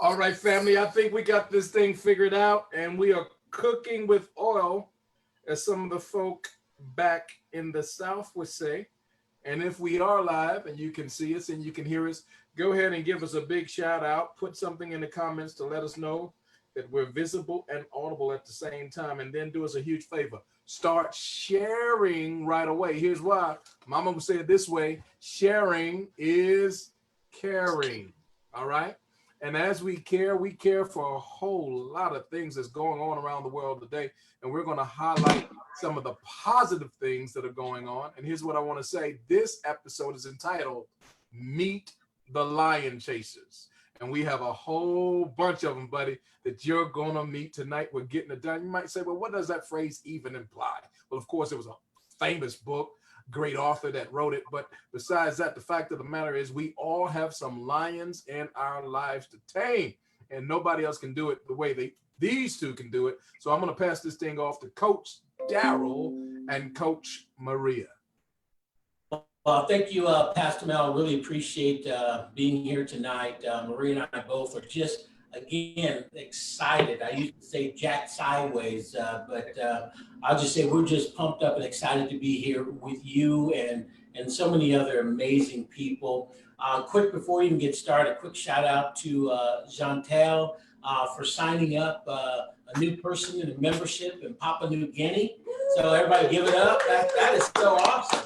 All right, family, I think we got this thing figured out, and we are cooking with oil, as some of the folk back in the South would say. And if we are live and you can see us and you can hear us, go ahead and give us a big shout out. Put something in the comments to let us know that we're visible and audible at the same time. And then do us a huge favor. Start sharing right away. Here's why. Mama would say it this way: sharing is caring. All right. And as we care for a whole lot of things that's going on around the world today. And we're going to highlight some of the positive things that are going on. And here's what I want to say: this episode is entitled Meet the Lion Chasers. And we have a whole bunch of them, buddy, that you're going to meet tonight. We're getting it done. You might say, well, what does that phrase even imply? Well, of course, it was a famous book, great author that wrote it. But besides that, the fact of the matter is we all have some lions in our lives to tame. And nobody else can do it the way these two can do it. So I'm going to pass this thing off to Coach Daryl and Coach Maria. Well, thank you, Pastor Mel. I really appreciate being here tonight. Maria and I both are just, again, excited. I used to say jack sideways, but I'll just say we're just pumped up and excited to be here with you and so many other amazing people. Quick, before we even get started, a quick shout out to Chantel for signing up a new person in a membership in Papua New Guinea. So everybody give it up. That is so awesome.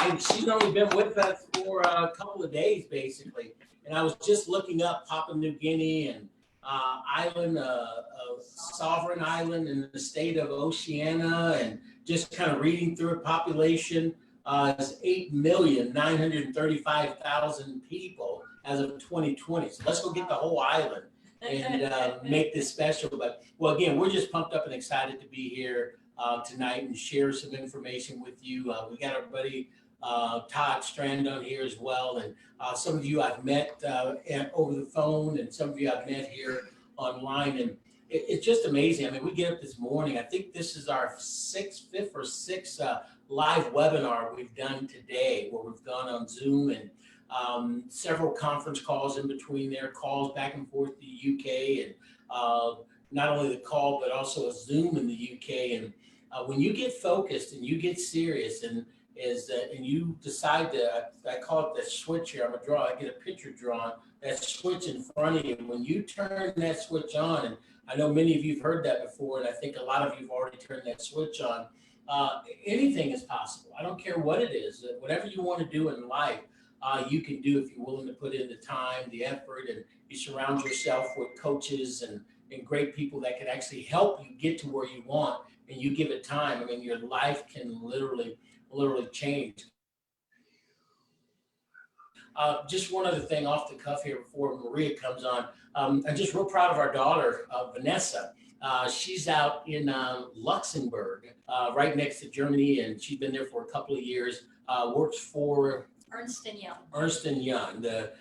And she's only been with us for a couple of days, basically. And I was just looking up Papua New Guinea and island, a sovereign island in the state of Oceania, and just kind of reading through it. Population is 8,935,000 people as of 2020. So let's go get the whole island and make this special. But, well, again, we're just pumped up and excited to be here tonight and share some information with you. We got our buddy Todd Strand on here as well, and some of you I've met over the phone, and some of you I've met here online, and it's just amazing. I mean, we get up this morning. I think this is our fifth or sixth live webinar we've done today, where we've gone on Zoom and several conference calls in between there, calls back and forth to the UK, and not only the call but also a Zoom in the UK. And when you get focused and you get serious and you decide to, I call it that switch here. I'm gonna I get a picture drawn, that switch in front of you. When you turn that switch on, and I know many of you have heard that before, and I think a lot of you have already turned that switch on, anything is possible. I don't care what it is. Whatever you want to do in life, you can do if you're willing to put in the time, the effort, and you surround yourself with coaches and great people that can actually help you get to where you want, and you give it time. I mean, your life can literally change. Just one other thing off the cuff here before Maria comes on. I'm just real proud of our daughter, Vanessa. She's out in Luxembourg, right next to Germany, and she's been there for a couple of years. Works for Ernst & Young. Ernst & Young, the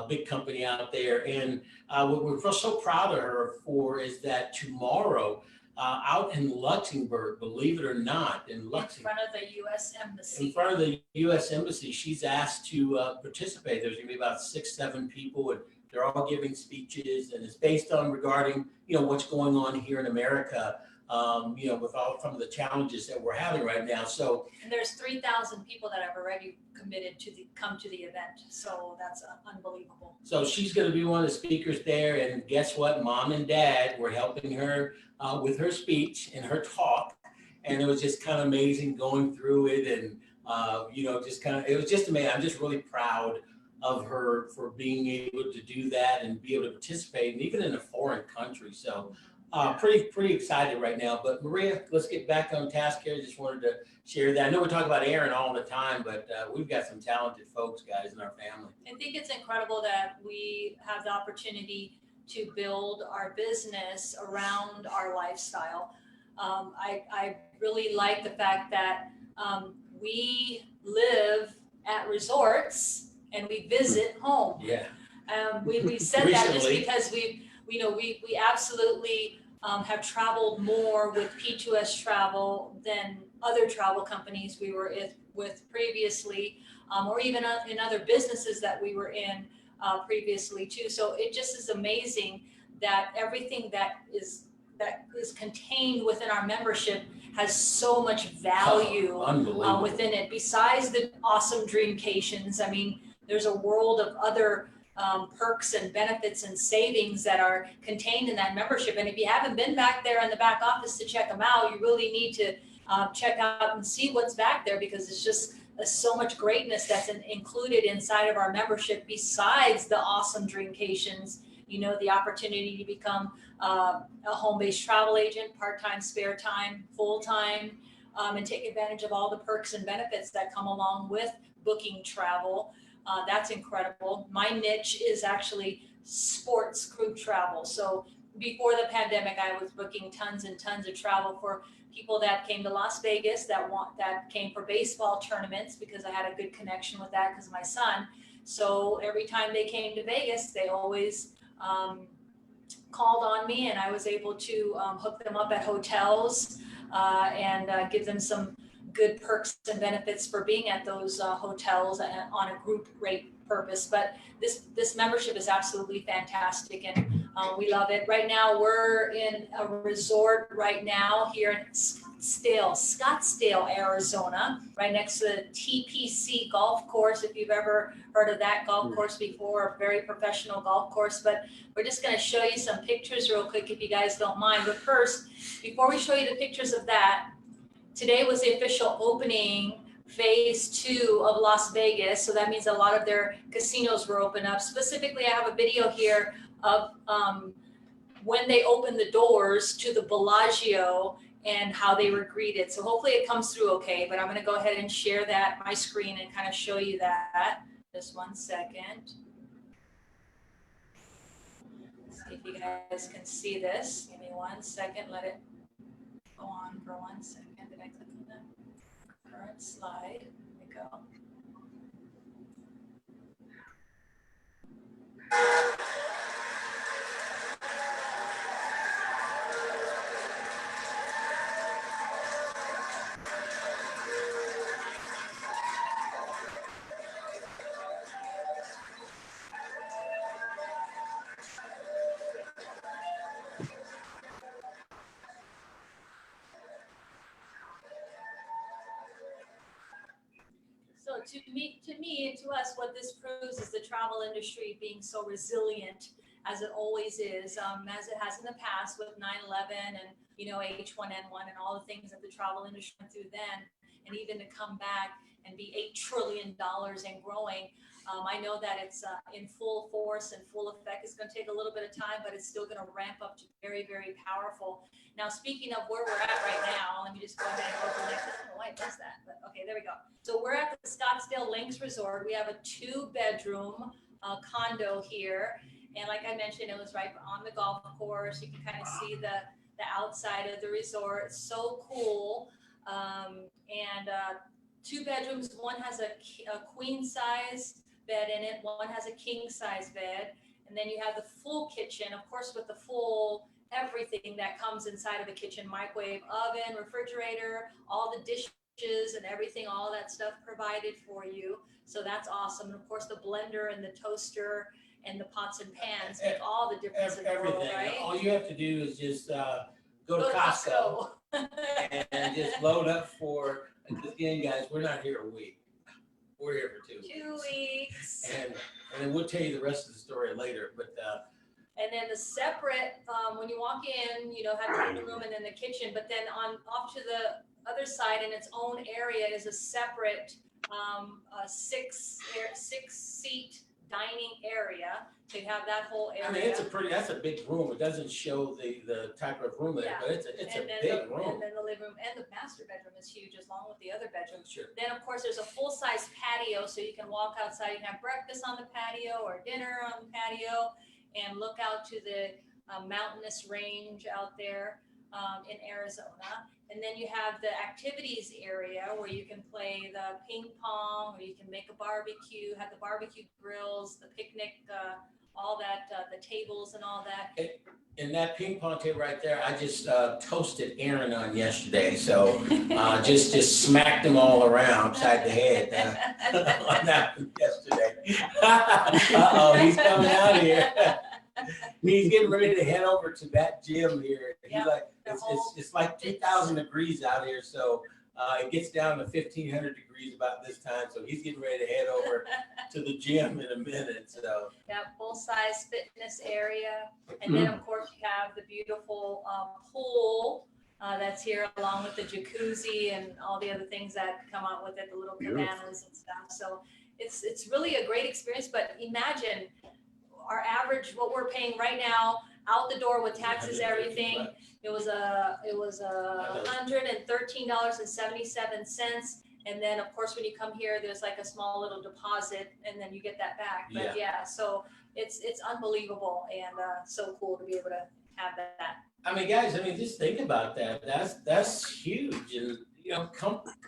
big company out there. And what we're so proud of her for is that tomorrow, out in Luxembourg, believe it or not, in Luxembourg, in front of the U.S. Embassy. In front of the U.S. Embassy, she's asked to participate. There's going to be about 6-7 people, and they're all giving speeches, and it's based on regarding, what's going on here in America, with some of the challenges that we're having right now. So, and there's 3,000 people that have already committed to come to the event. So that's unbelievable. So she's going to be one of the speakers there, and guess what? Mom and Dad were helping her with her speech and her talk, and it was just kind of amazing going through it, and it was just amazing. I'm just really proud of her for being able to do that and be able to participate, and even in a foreign country. So pretty excited right now. But Maria, let's get back on task here. Just wanted to share that. I know we talk about Aaron all the time, but we've got some talented folks, guys, in our family. I think it's incredible that we have the opportunity to build our business around our lifestyle. I really like the fact that we live at resorts and we visit home. Yeah. We said that just because we absolutely have traveled more with P2S travel than other travel companies we were with previously, or even in other businesses that we were in. previously too. So it just is amazing that everything that is contained within our membership has so much value within it. Besides the awesome dreamcations, I mean, there's a world of other perks and benefits and savings that are contained in that membership. And if you haven't been back there in the back office to check them out, you really need to check out and see what's back there, because it's just so much greatness that's included inside of our membership. Besides the awesome dreamcations, you know, the opportunity to become a home-based travel agent, part-time, spare time, full-time, and take advantage of all the perks and benefits that come along with booking travel. That's incredible. My niche is actually sports crew travel. So before the pandemic, I was booking tons and tons of travel for people that came to Las Vegas, that came for baseball tournaments, because I had a good connection with that because of my son. So every time they came to Vegas, they always called on me, and I was able to hook them up at hotels and give them some good perks and benefits for being at those hotels on a group rate purpose. But this membership is absolutely fantastic, and we love it. Right now, we're in a resort right now here in Scottsdale, Arizona, right next to the TPC golf course. If you've ever heard of that golf course before, a very professional golf course. But we're just going to show you some pictures real quick, if you guys don't mind. But first, before we show you the pictures of that, today was the official opening phase 2 of Las Vegas. So that means a lot of their casinos were open up. Specifically, I have a video here of when they opened the doors to the Bellagio and how they were greeted. So hopefully it comes through okay, but I'm going to go ahead and share that, my screen, and kind of show you that. Just 1 second. See if you guys can see this. Give me 1 second. Let it go on for 1 second. Did I click on that? Current slide. There we go. So to us, what this proves is the travel industry being so resilient as it always is, as it has in the past with 9/11 and, you know, H1N1 and all the things that the travel industry went through then, and even to come back and be $8 trillion and growing. I know that it's in full force and full effect. It's going to take a little bit of time, but it's still going to ramp up to very, very powerful. Now, speaking of where we're at right now, let me just go ahead and open it. I don't know why it does that, but okay, there we go. So we're at the Scottsdale Links Resort. We have a 2-bedroom condo here. And like I mentioned, it was right on the golf course. You can kind of see the outside of the resort. It's so cool. 2 bedrooms. One has a queen size bed in it. One has a king size bed. And then you have the full kitchen, of course, with the full everything that comes inside of a kitchen: microwave, oven, refrigerator, all the dishes and everything, all that stuff provided for you. So that's awesome. And of course, the blender and the toaster and the pots and pans make all the difference in the world, right? All you have to do is just go to Costco and just load up for, again, guys, we're not here a week. We're here for 2 weeks. 2 weeks. And then we'll tell you the rest of the story later. But and then the separate, when you walk in, you know, have the living room and then the kitchen, but then off to the other side in its own area is a separate 6-seat dining area. So you have that whole area. I mean, that's a big room. It doesn't show the type of room there, but it's a big room. And then the living room and the master bedroom is huge, along with the other bedrooms. Sure. Then of course there's a full-size patio, so you can walk outside. You can have breakfast on the patio or dinner on the patio, and look out to the mountainous range out there in Arizona. And then you have the activities area where you can play the ping pong, or you can make a barbecue, have the barbecue grills, the picnic, all that, the tables and all that. And that ping pong table right there, I just toasted Aaron on yesterday. So just smacked them all around upside the head on that one yesterday. Uh-oh, he's coming out here. He's getting ready to head over to that gym here. He's Yep, like, the it's like 2,000 degrees out here, so it gets down to 1,500 degrees about this time. So he's getting ready to head over to the gym in a minute. So yeah, full-size fitness area, and then of course you have the beautiful pool that's here, along with the jacuzzi and all the other things that come out with it, the little cabanas and stuff. So it's really a great experience. But imagine our average, what we're paying right now, out the door with taxes, everything. It was $113.77. And then of course, when you come here, there's like a small little deposit, and then you get that back. But yeah, so it's unbelievable, and so cool to be able to have that. I mean, guys, just think about that. That's huge. And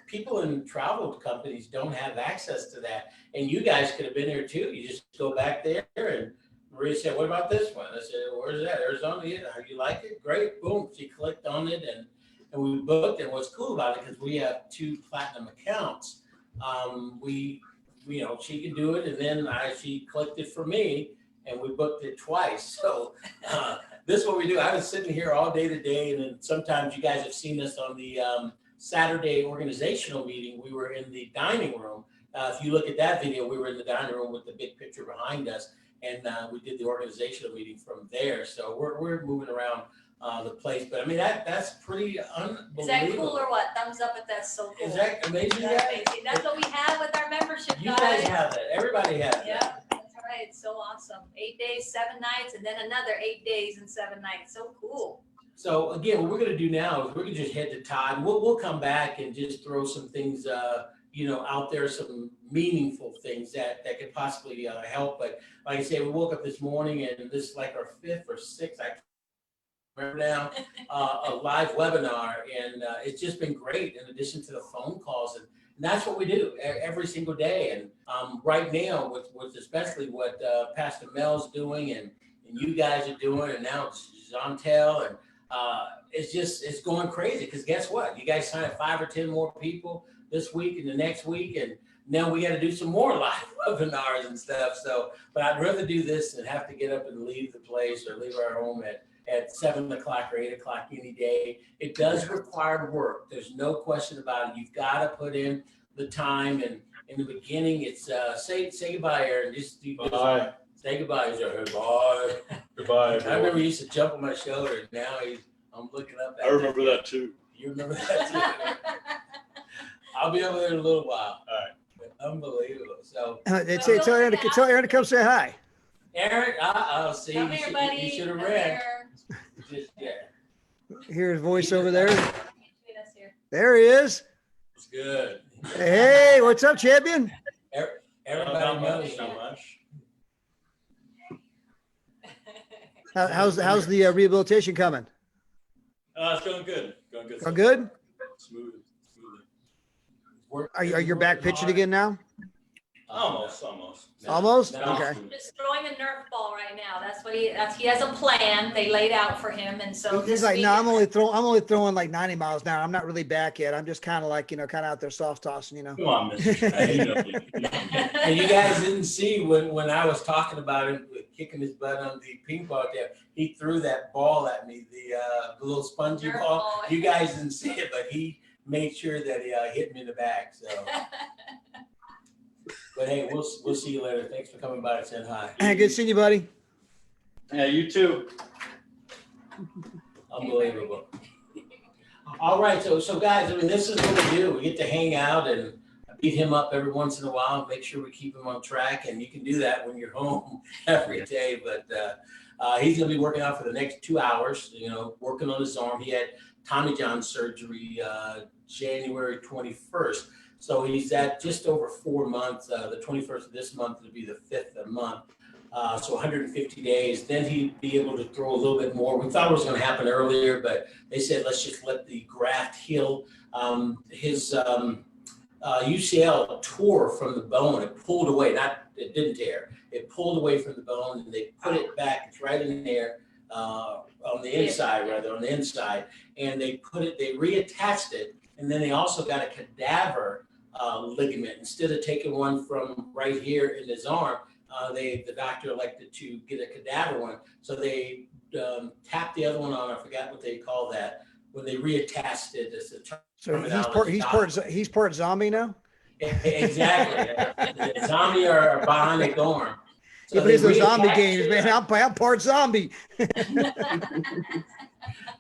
people in travel companies don't have access to that. And you guys could have been here too. You just go back there, and Maria said, "What about this one?" I said, "Where's that? Arizona? Yeah, you like it? Great." Boom. She clicked on it, and we booked it. What's cool about it, because we have 2 platinum accounts, she could do it, and then she clicked it for me, and we booked it twice. So this is what we do. I was sitting here all day today, and then sometimes you guys have seen us on the Saturday organizational meeting. We were in the dining room. If you look at that video, we were in the dining room with the big picture behind us, and we did the organizational meeting from there. So we're moving around the place, but that's pretty unbelievable. Is that cool or what? Thumbs up if that's so cool. Is that amazing? That's amazing. That's what we have with our membership, You guys have that. Everybody has Yeah, that. that's right. It's so awesome. 8 days, 7 nights, and then another 8 days and 7 nights. So cool. So again, what we're going to do now is we're going to just head to Todd. We'll come back and just throw some things, out there, some meaningful things that could possibly help. But like I said, we woke up this morning, and this is like our 5th or 6th, I can't remember now, a live webinar, and it's just been great. In addition to the phone calls, and that's what we do every single day. And right now, with especially what Pastor Mel's doing, and you guys are doing, and now it's Chantel, and it's going crazy, because guess what? You guys signed 5 or 10 more people this week and the next week, and now we got to do some more live webinars and stuff. So, but I'd rather do this than have to get up and leave the place or leave our home at 7 o'clock or 8 o'clock any day. It does require work. There's no question about it. You've got to put in the time, and in the beginning, it's say goodbye, Aaron. Just bye. Say goodbye. He's like, bye. Goodbye. I remember he used to jump on my shoulder. Now I'm looking up at I remember that too. You remember that too? I'll be over there in a little while. All right. Unbelievable. So Tell Aaron to come say hi. Eric, I'll see. Come here, buddy. You should have Come read. here. Hear his voice over there. Between us here. There he is. It's good. Hey, what's up, champion? Everybody Not knows much, you. not much. How's the rehabilitation coming? It's going good. Going good. Going good? Smoothly. Are you back pitching again now? Almost. Almost? No. Okay. Just throwing a Nerf ball right now. That's what he has a plan they laid out for him, and so He's this like, week- no, I'm only throwing like 90 miles an hour. I'm not really back yet. I'm just kind of like, kind of out there soft tossing, Come on, Mr. You know me. And you guys didn't see when I was talking about him kicking his butt on the ping pong table. He threw that ball at me, the little spongy Nerf ball. ball. You guys didn't see it, but he made sure that he hit me in the back. So, but hey, we'll see you later. Thanks for coming by and saying hi. Good seeing you, buddy. Yeah, you too. Unbelievable. All right, so guys, this is what we do. We get to hang out and beat him up every once in a while, make sure we keep him on track, and you can do that when you're home every day. But he's going to be working out for the next 2 hours, working on his arm. He had Tommy John surgery January 21st. So he's at just over 4 months. The 21st of this month will be the 5th of the month. So 150 days. Then he'd be able to throw a little bit more. We thought it was going to happen earlier, but they said, let's just let the graft heal. His UCL tore from the bone. It pulled away. It didn't tear. It pulled away from the bone, and they put it back. It's right in there on the inside, and they reattached it. And then they also got a cadaver ligament. Instead of taking one from right here in his arm, the doctor elected to get a cadaver one. So they tapped the other one on. I forgot what they call that when they reattached it. It's a So he's part zombie now. Exactly. The zombie or bionic arm. So he plays those zombie reattached games, it. man. I'm part zombie.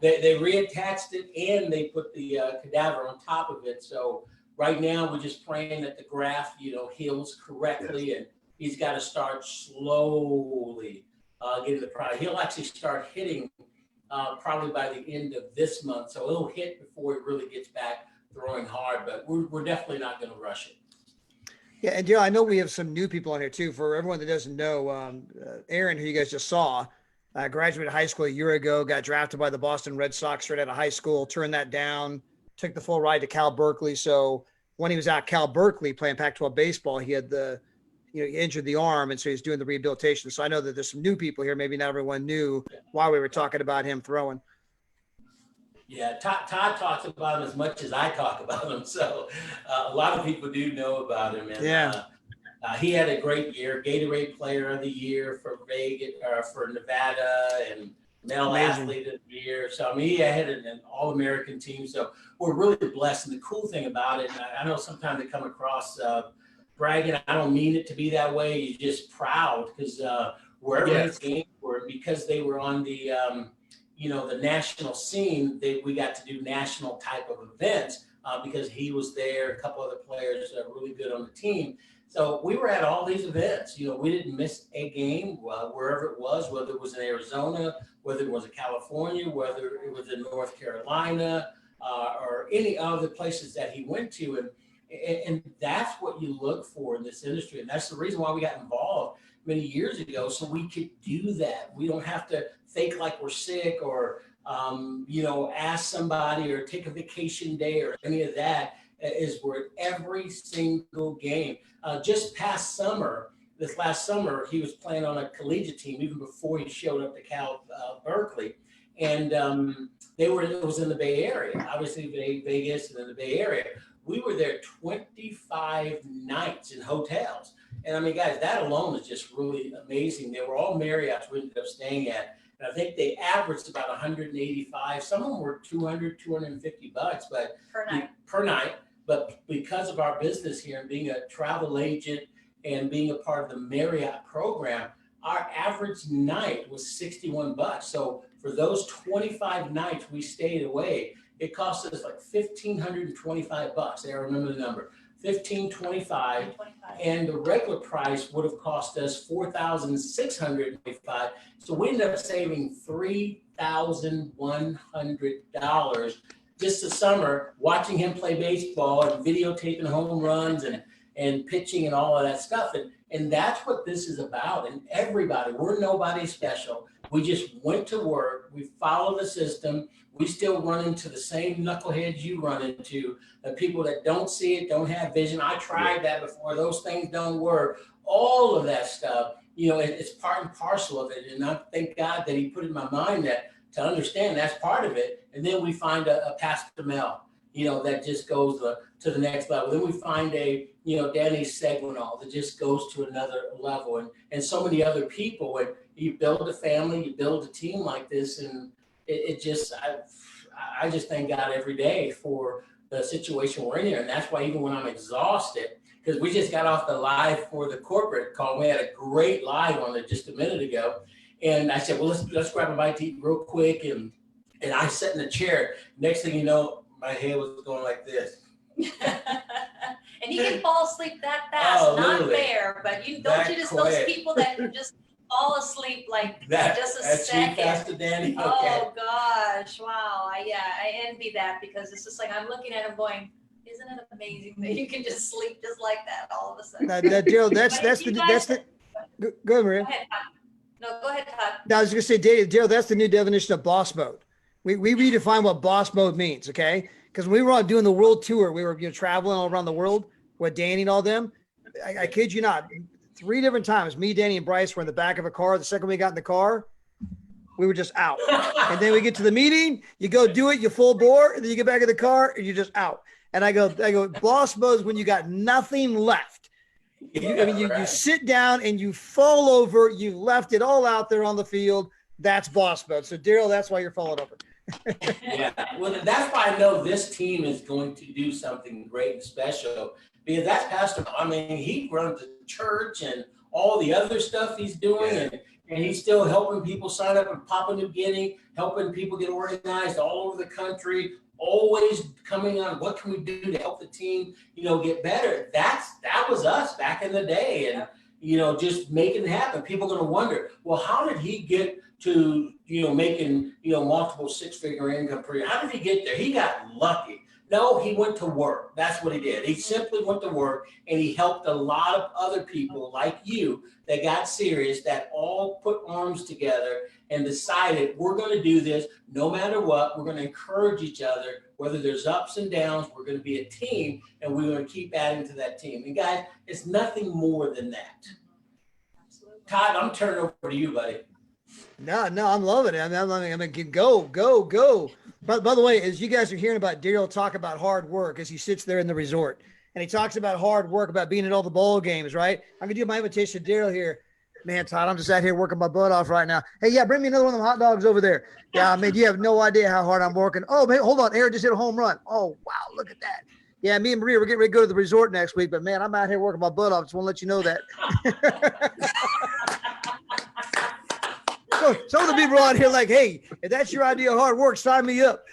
They reattached it and they put the cadaver on top of it. So right now we're just praying that the graft, heals correctly, and he's got to start slowly getting the product. He'll actually start hitting probably by the end of this month. So it'll hit before it really gets back throwing hard, but we're definitely not going to rush it. Yeah, and I know we have some new people on here too. For everyone that doesn't know, Aaron, who you guys just saw, graduated high school a year ago, got drafted by the Boston Red Sox straight out of high school, turned that down, took the full ride to Cal Berkeley. So when he was at Cal Berkeley playing Pac-12 baseball, he had he injured the arm, and so he's doing the rehabilitation. So I know that there's some new people here. Maybe not everyone knew why we were talking about him throwing. Yeah, Todd talks about him as much as I talk about him. So a lot of people do know about him. And, yeah. He had a great year, Gatorade Player of the Year for Vegas, for Nevada, and Male Athlete of the Year. So, I mean, he had an All-American team. So we're really blessed. And the cool thing about it, and I know sometimes they come across bragging. I don't mean it to be that way. You're just proud because wherever his games were, because they were on the the national scene, we got to do national type of events because he was there, a couple other players really good on the team. So we were at all these events. We didn't miss a game wherever it was, whether it was in Arizona, whether it was in California, whether it was in North Carolina, or any other places that he went to. And that's what you look for in this industry. And that's the reason why we got involved many years ago, so we could do that. We don't have to fake like we're sick or, ask somebody or take a vacation day or any of that. We're at every single game. Just this last summer, he was playing on a collegiate team even before he showed up to Cal Berkeley. And it was in the Bay Area, obviously Vegas and in the Bay Area. We were there 25 nights in hotels. And I mean, guys, that alone is just really amazing. They were all Marriotts we ended up staying at. And I think they averaged about 185. Some of them were 200, 250 bucks, but per night. But because of our business here and being a travel agent and being a part of the Marriott program, our average night was 61 bucks. So for those 25 nights we stayed away, it cost us like $1,525 bucks. I remember the number. $1,525, and the regular price would have cost us $4,625. So we ended up saving $3,100 just the summer watching him play baseball and videotaping home runs and pitching and all of that stuff. And that's what this is about. And everybody, we're nobody special. We just went to work. We follow the system. We still run into the same knuckleheads you run into, the people that don't see it, don't have vision. I tried that before. Those things don't work. All of that stuff, it's part and parcel of it. And I thank God that he put in my mind that to understand that's part of it. And then we find a Pastor Mel, that just goes to the next level. Then we find a, Danny Seguinal that just goes to another level, and so many other people. And you build a family, you build a team like this, and I just thank God every day for the situation we're in here. And that's why even when I'm exhausted, because we just got off the live for the corporate call, we had a great live on it just a minute ago. And I said, well, let's grab a bite to eat real quick. And I sat in the chair. Next thing you know, my head was going like this. And you can fall asleep that fast. Oh, Not literally. fair, but those people that can just fall asleep like just a second. Faster, Danny. Okay. Oh gosh, wow. I envy that, because it's just like I'm looking at him going, isn't it amazing that you can just sleep just like that all of a sudden? Daryl, that's the go ahead, Maria. Go ahead, Todd. No, go ahead, Todd. No, I was going to say, Daryl, that's the new definition of boss mode. We redefine what boss mode means, okay? Because when we were out doing the world tour, we were traveling all around the world with Danny and all them. I kid you not, 3 different times, me, Danny, and Bryce were in the back of a car. The second we got in the car, we were just out. And then we get to the meeting, you go do it, you full bore, and then you get back in the car, and you're just out. And I go, boss mode is when you got nothing left. You sit down and you fall over. You left it all out there on the field. That's boss mode. So Daryl, that's why you're falling over. Yeah, well, that's why I know this team is going to do something great and special, because that's Pastor. I mean, he runs the church and all the other stuff he's doing, and he's still helping people sign up in Papua New Guinea, helping people get organized all over the country, always coming on what can we do to help the team, get better. That was us back in the day, and just making it happen. People are going to wonder, well, how did he get to making multiple six-figure income per year? How did he get there? He got lucky. No, he went to work. That's what he did. He simply went to work, and he helped a lot of other people like you that got serious, that all put arms together and decided, we're going to do this no matter what. We're going to encourage each other, whether there's ups and downs. We're going to be a team, and we're going to keep adding to that team. And guys, it's nothing more than that. Absolutely. Todd, I'm turning over to you, buddy. No, I'm loving it. I mean, go. But by the way, as you guys are hearing about Daryl talk about hard work as he sits there in the resort, and he talks about hard work, about being at all the bowl games, right? I'm gonna do my invitation to Daryl here. Man, Todd, I'm just out here working my butt off right now. Hey, yeah, bring me another one of them hot dogs over there. Yeah, I mean, you have no idea how hard I'm working. Oh, man, hold on. Aaron just hit a home run. Oh, wow, look at that. Yeah, me and Maria, we're getting ready to go to the resort next week, but man, I'm out here working my butt off. Just want to let you know that. So some of the people out here like, hey, if that's your idea of hard work, sign me up.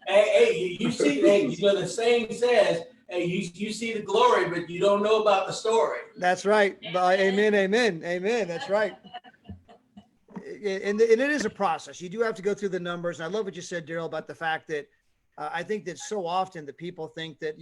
Hey, you see, the saying says, hey, you see the glory, but you don't know about the story. That's right. Amen. That's right. And it is a process. You do have to go through the numbers. And I love what you said, Daryl, about the fact that I think that so often the people think that,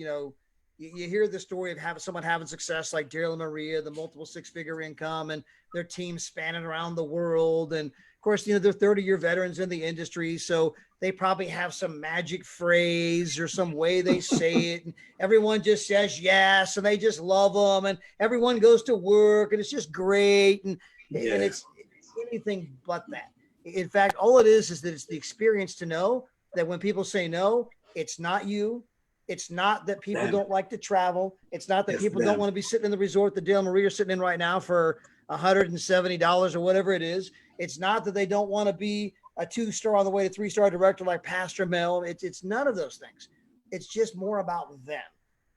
you hear the story of someone having success like Daryl and Maria, the multiple six-figure income, and their team spanning around the world. And of course, they're 30-year veterans in the industry. So they probably have some magic phrase or some way they say it. And everyone just says yes, and they just love them. And everyone goes to work, and it's just great. And it's anything but that. In fact, all it is that it's the experience to know that when people say no, it's not you. It's not that people don't like to travel. It's not that people don't want to be sitting in the resort that Dale and Maria are sitting in right now for $170 or whatever it is. It's not that they don't want to be a 2-star on the way to 3-star director like Pastor Mel. It's none of those things. It's just more about them.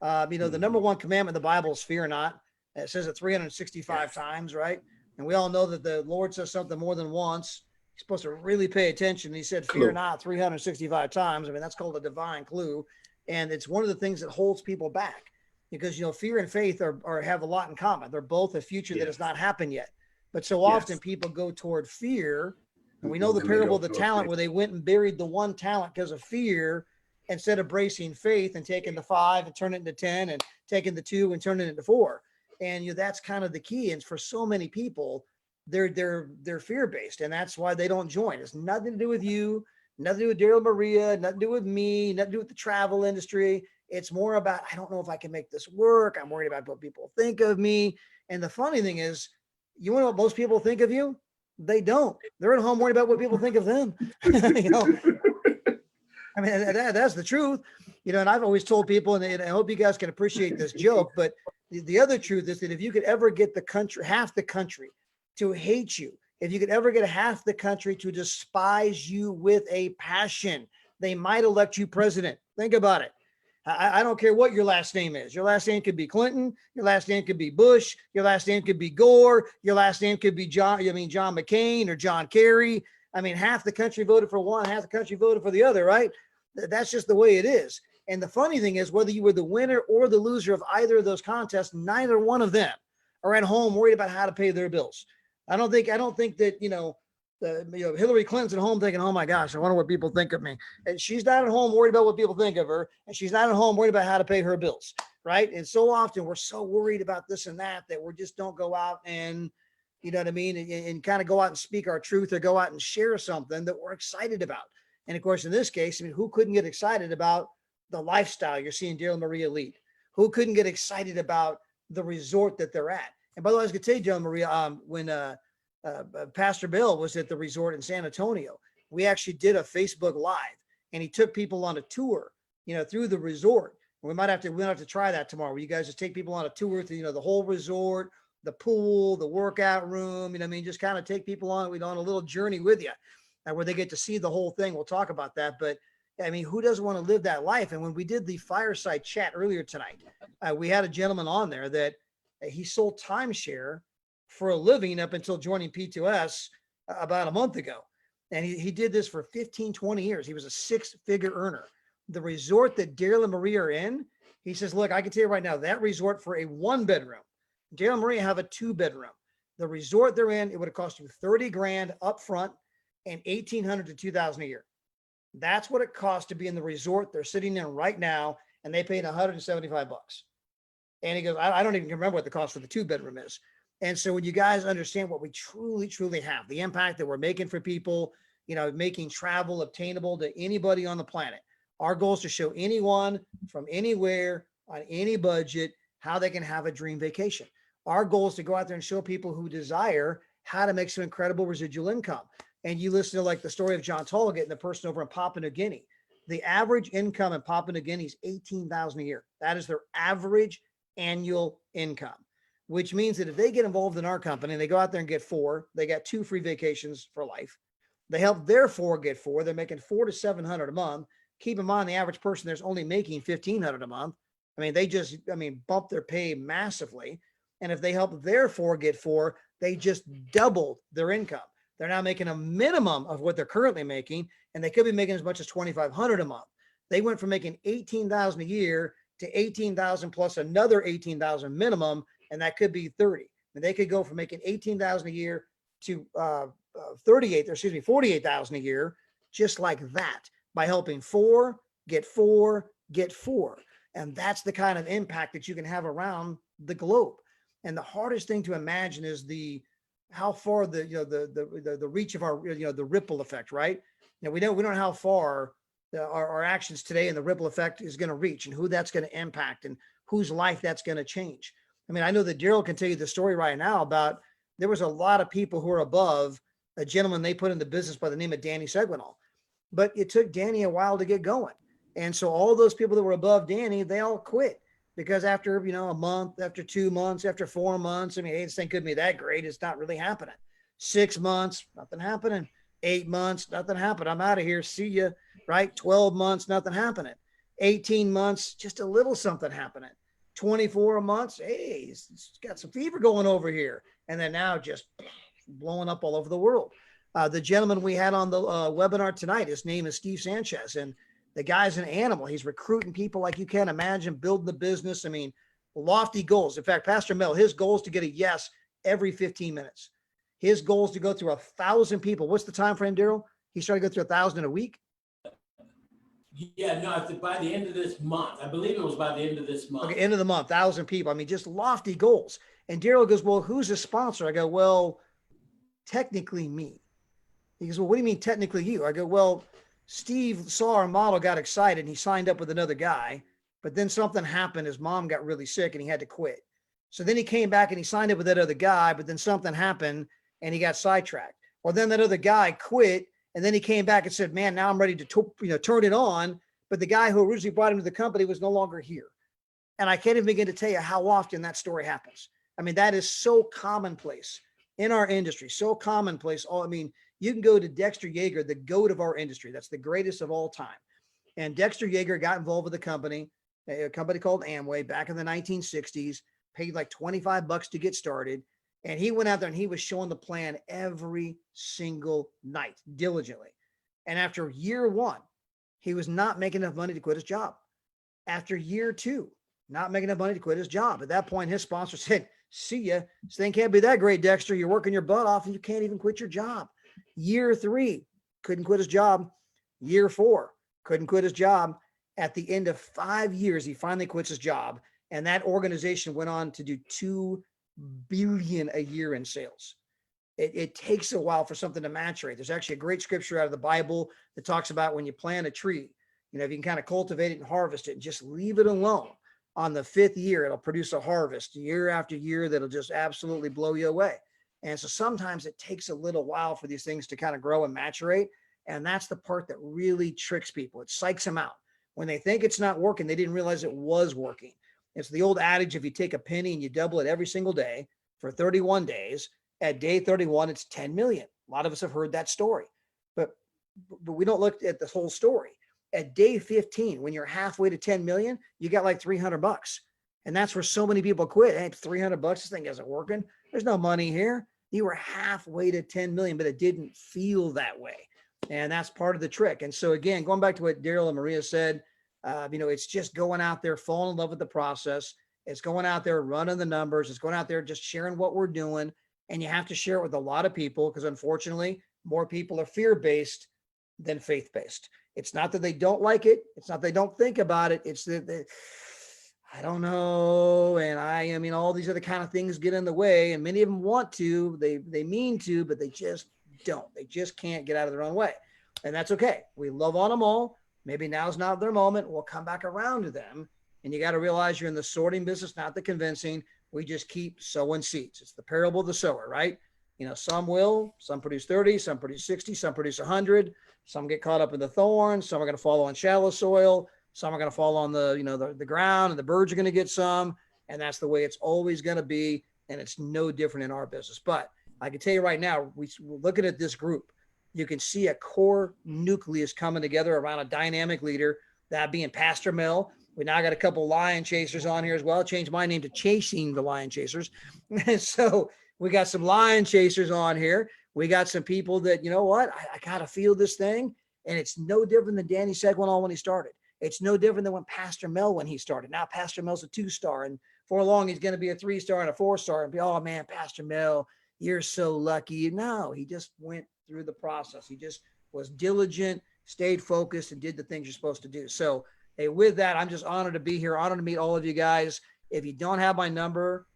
The number one commandment in the Bible is fear not. It says it 365 times, right? And we all know that the Lord says something more than once. You're supposed to really pay attention. He said, fear not 365 times. I mean, that's called a divine clue. And it's one of the things that holds people back because, fear and faith have a lot in common. They're both a future that has not happened yet. But so often people go toward fear. And we know the parable of the talent where they went and buried the one talent because of fear instead of bracing faith and taking the 5 and turning it into 10 and taking the 2 and turning it into 4. And that's kind of the key. And for so many people, they're fear-based, and that's why they don't join. It's nothing to do with you. Nothing to do with Daryl Maria, nothing to do with me, nothing to do with the travel industry. It's more about, I don't know if I can make this work. I'm worried about what people think of me. And the funny thing is, you want to know what most people think of you? They don't. They're at home worried about what people think of them. I mean, that's the truth. And I've always told people, and I hope you guys can appreciate this joke, but the other truth is that if you could ever get half the country to hate you, if you could ever get half the country to despise you with a passion, they might elect you president. Think about it. I don't care what your last name is. Your last name could be Clinton. Your last name could be Bush. Your last name could be Gore. Your last name could be John McCain or John Kerry. I mean, half the country voted for one, half the country voted for the other, right? That's just the way it is. And the funny thing is, whether you were the winner or the loser of either of those contests, neither one of them are at home worried about how to pay their bills. I don't think that, Hillary Clinton's at home thinking, oh my gosh, I wonder what people think of me. And she's not at home worried about what people think of her. And she's not at home worried about how to pay her bills. Right. And so often we're so worried about this and that we just don't go out and, and kind of go out and speak our truth or go out and share something that we're excited about. And of course, in this case, who couldn't get excited about the lifestyle you're seeing Daryl and Maria lead? Who couldn't get excited about the resort that they're at? And by the way, I was going to tell you, Daryl and Maria, when Pastor Bill was at the resort in San Antonio, we actually did a Facebook Live. and he took people on a tour, through the resort. We might have to try that tomorrow, where you guys just take people on a tour through, the whole resort, the pool, the workout room, just kind of take people on a little journey with you, where they get to see the whole thing. We'll talk about that. But who doesn't want to live that life? And when we did the fireside chat earlier tonight, we had a gentleman on there that he sold timeshare for a living up until joining P2S about a month ago. And he did this for 15, 20 years. He was a 6-figure earner. The resort that Daryl and Maria are in, he says, look, I can tell you right now, that resort for a 1-bedroom, Daryl and Maria have a 2-bedroom. The resort they're in, it would have cost you $30,000 up front and $1,800 to $2,000 a year. That's what it costs to be in the resort they're sitting in right now, and they paid $175. And he goes, I don't even remember what the cost for the 2-bedroom is. And so when you guys understand what we truly, truly have, the impact that we're making for people, making travel obtainable to anybody on the planet, our goal is to show anyone from anywhere on any budget how they can have a dream vacation. Our goal is to go out there and show people who desire how to make some incredible residual income. And you listen to like the story of John Tolligan and the person over in Papua New Guinea. The average income in Papua New Guinea is $18,000 a year. That is their average annual income, which means that if they get involved in our company and they go out there and get 4, they got 2 free vacations for life. They help their 4 get 4. They're making $400 to $700 a month. Keep in mind, the average person there's only making $1,500 a month. They just, bump their pay massively. And if they help their 4 get 4, they just doubled their income. They're now making a minimum of what they're currently making, and they could be making as much as $2,500 a month. They went from making $18,000 a year to $18,000 plus another $18,000 minimum, and that could be 30. And they could go from making $18,000 a year to $48,000 a year, just like that, by helping 4 get 4 get 4. And that's the kind of impact that you can have around the globe. And the hardest thing to imagine is how far the reach of our, the ripple effect, right? We don't know how far our actions today and the ripple effect is going to reach, and who that's going to impact, and whose life that's going to change. I know that Daryl can tell you the story right now about, there was a lot of people who are above a gentleman they put in the business by the name of Danny Seguinal, but it took Danny a while to get going. And so all those people that were above Danny, they all quit. Because after, a month, after 2 months, after 4 months, hey, this thing couldn't be that great. It's not really happening. 6 months, nothing happening. 8 months, nothing happened. I'm out of here. See ya. Right? 12 months, nothing happening. 18 months, just a little something happening. 24 months, hey, it's got some fever going over here. And then now just blowing up all over the world. The gentleman we had on the webinar tonight, his name is Steve Sanchez. And the guy's an animal. He's recruiting people like you can't imagine, building the business. Lofty goals. In fact, Pastor Mel, his goal is to get a yes every 15 minutes. His goal is to go through 1,000 people. What's the time frame, Daryl? He's trying to go through 1,000 in a week? Yeah, no, I think by the end of this month. I believe it was by the end of this month. Okay, end of the month, 1,000 people. Just lofty goals. And Daryl goes, well, who's a sponsor? I go, well, technically me. He goes, well, what do you mean technically you? I go, well, Steve saw our model, got excited, and he signed up with another guy, but then something happened. His mom got really sick and he had to quit. So then he came back and he signed up with that other guy, but then something happened and he got sidetracked. Well, then that other guy quit, and then he came back and said, man, now I'm ready to turn it on. But the guy who originally brought him to the company was no longer here. And I can't even begin to tell you how often that story happens. That is so commonplace in our industry, so commonplace. You can go to Dexter Yeager, the GOAT of our industry. That's the greatest of all time. And Dexter Yeager got involved with a company called Amway back in the 1960s, paid like $25 to get started. And he went out there and he was showing the plan every single night diligently. And after year 1, he was not making enough money to quit his job. After year 2, not making enough money to quit his job. At that point, his sponsor said, see ya. This thing can't be that great, Dexter. You're working your butt off and you can't even quit your job. Year 3, couldn't quit his job. Year 4, couldn't quit his job. At the end of 5 years, he finally quits his job. And that organization went on to do $2 billion a year in sales. It takes a while for something to maturate. There's actually a great scripture out of the Bible that talks about when you plant a tree, if you can kind of cultivate it and harvest it, and just leave it alone. On the 5th year, it'll produce a harvest year after year that'll just absolutely blow you away. And so sometimes it takes a little while for these things to kind of grow and maturate. And that's the part that really tricks people. It psychs them out. When they think it's not working, they didn't realize it was working. It's the old adage, if you take a penny and you double it every single day for 31 days, at day 31, it's 10 million. A lot of us have heard that story, but we don't look at the whole story. At day 15, when you're halfway to 10 million, you got like $300. And that's where so many people quit. Hey, $300, this thing isn't working. There's no money here. You were halfway to 10 million, but it didn't feel that way. And that's part of the trick. And so again, going back to what Daryl and Maria said, it's just going out there, falling in love with the process. It's going out there, running the numbers. It's going out there, just sharing what we're doing. And you have to share it with a lot of people because unfortunately, more people are fear-based than faith-based. It's not that they don't like it. It's not they don't think about it. It's that I don't know. And I mean, all these other kind of things get in the way. And many of them want to, they mean to, but they just don't. They just can't get out of their own way. And that's okay. We love on them all. Maybe now's not their moment. We'll come back around to them. And you got to realize you're in the sorting business, not the convincing. We just keep sowing seeds. It's the parable of the sower, right? Some will, some produce 30, some produce 60, some produce 100. Some get caught up in the thorns. Some are going to fall on shallow soil. Some are going to fall on the ground, and the birds are going to get some. And that's the way it's always going to be. And it's no different in our business. But I can tell you right now, we're looking at this group. You can see a core nucleus coming together around a dynamic leader, that being Pastor Mel. We now got a couple lion chasers on here as well. Changed my name to Chasing the Lion Chasers. So we got some lion chasers on here. We got some people that, you know what, I got to feel this thing. And it's no different than Danny Segwinall when he started. It's no different than when Pastor Mel when he started. Now Pastor Mel's a 2-star, and for long he's going to be a 3-star and a 4-star and be, oh man, Pastor Mel, you're so lucky. No, he just went through the process. He just was diligent, stayed focused, and did the things you're supposed to do. So, hey, with that, I'm just honored to be here, honored to meet all of you guys. If you don't have my number,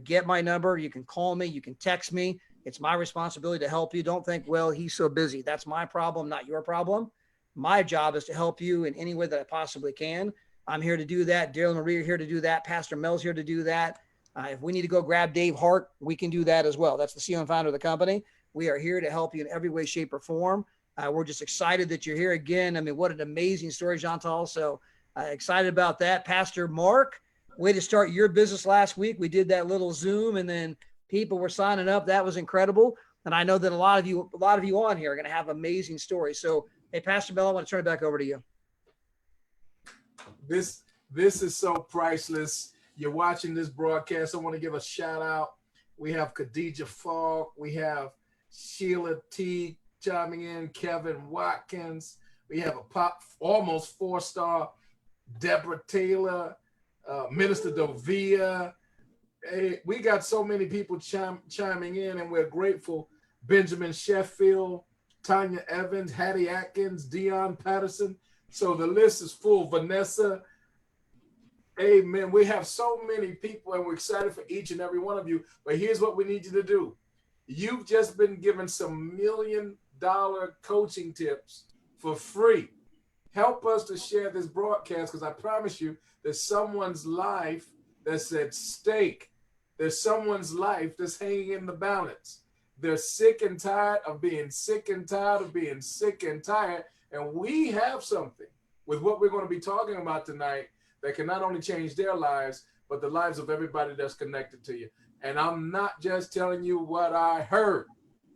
get my number. You can call me, you can text me. It's my responsibility to help you. Don't think, well, he's so busy. That's my problem, not your problem. My job is to help you in any way that I possibly can. I'm here to do that. Daryl and Maria are here to do that. Pastor Mel's here to do that. If we need to go grab Dave Hart, we can do that as well. That's the CEO and founder of the company. We are here to help you in every way, shape, or form. We're just excited that you're here again. I mean, what an amazing story, Chantal. So excited about that. Pastor Mark, way to start your business last week. We did that little Zoom, and then people were signing up. That was incredible. And I know that a lot of you on here are going to have amazing stories. So, hey, Pastor Bell, I want to turn it back over to you. This is so priceless. You're watching this broadcast. I want to give a shout out. We have Khadijah Falk. We have Sheila T chiming in, Kevin Watkins. We have almost 4-star Deborah Taylor, Minister Dovia. Hey, we got so many people chiming in, and we're grateful. Benjamin Sheffield, Tanya Evans, Hattie Atkins, Dion Patterson. So the list is full. Vanessa. Amen. We have so many people, and we're excited for each and every one of you. But here's what we need you to do. You've just been given some $1 million coaching tips for free. Help us to share this broadcast, because I promise you there's someone's life that's at stake. There's someone's life that's hanging in the balance. They're sick and tired of being sick and tired of being sick and tired. And we have something with what we're going to be talking about tonight that can not only change their lives, but the lives of everybody that's connected to you. And I'm not just telling you what I heard.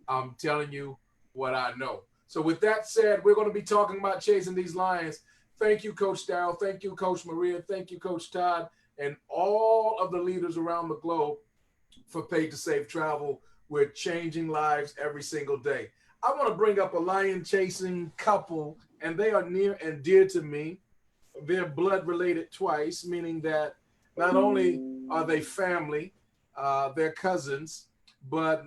I'm telling you what I know. So with that said, we're going to be talking about chasing these lions. Thank you, Coach Darryl. Thank you, Coach Maria. Thank you, Coach Todd, and all of the leaders around the globe for Paid to Save Travel. We're changing lives every single day. I want to bring up a lion chasing couple, and they are near and dear to me. They're blood related twice, meaning that not only are they family, they're cousins, but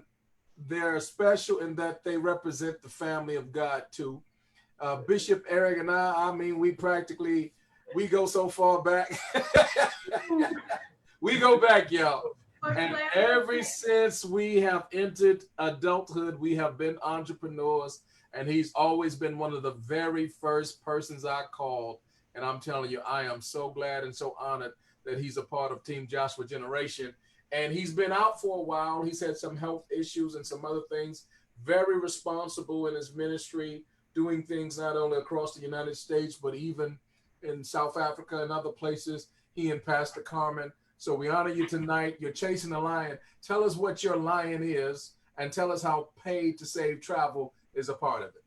they're special in that they represent the family of God too. Bishop Eric and I mean, we go so far back. We go back, y'all. And ever since we have entered adulthood, we have been entrepreneurs, and he's always been one of the very first persons I called. And I'm telling you, I am so glad and so honored that he's a part of Team Joshua Generation. And he's been out for a while. He's had some health issues and some other things. Very responsible in his ministry, doing things not only across the United States, but even in South Africa and other places, he and Pastor Carmen. So we honor you tonight. You're chasing a lion. Tell us what your lion is, and tell us how Paid to Save Travel is a part of it.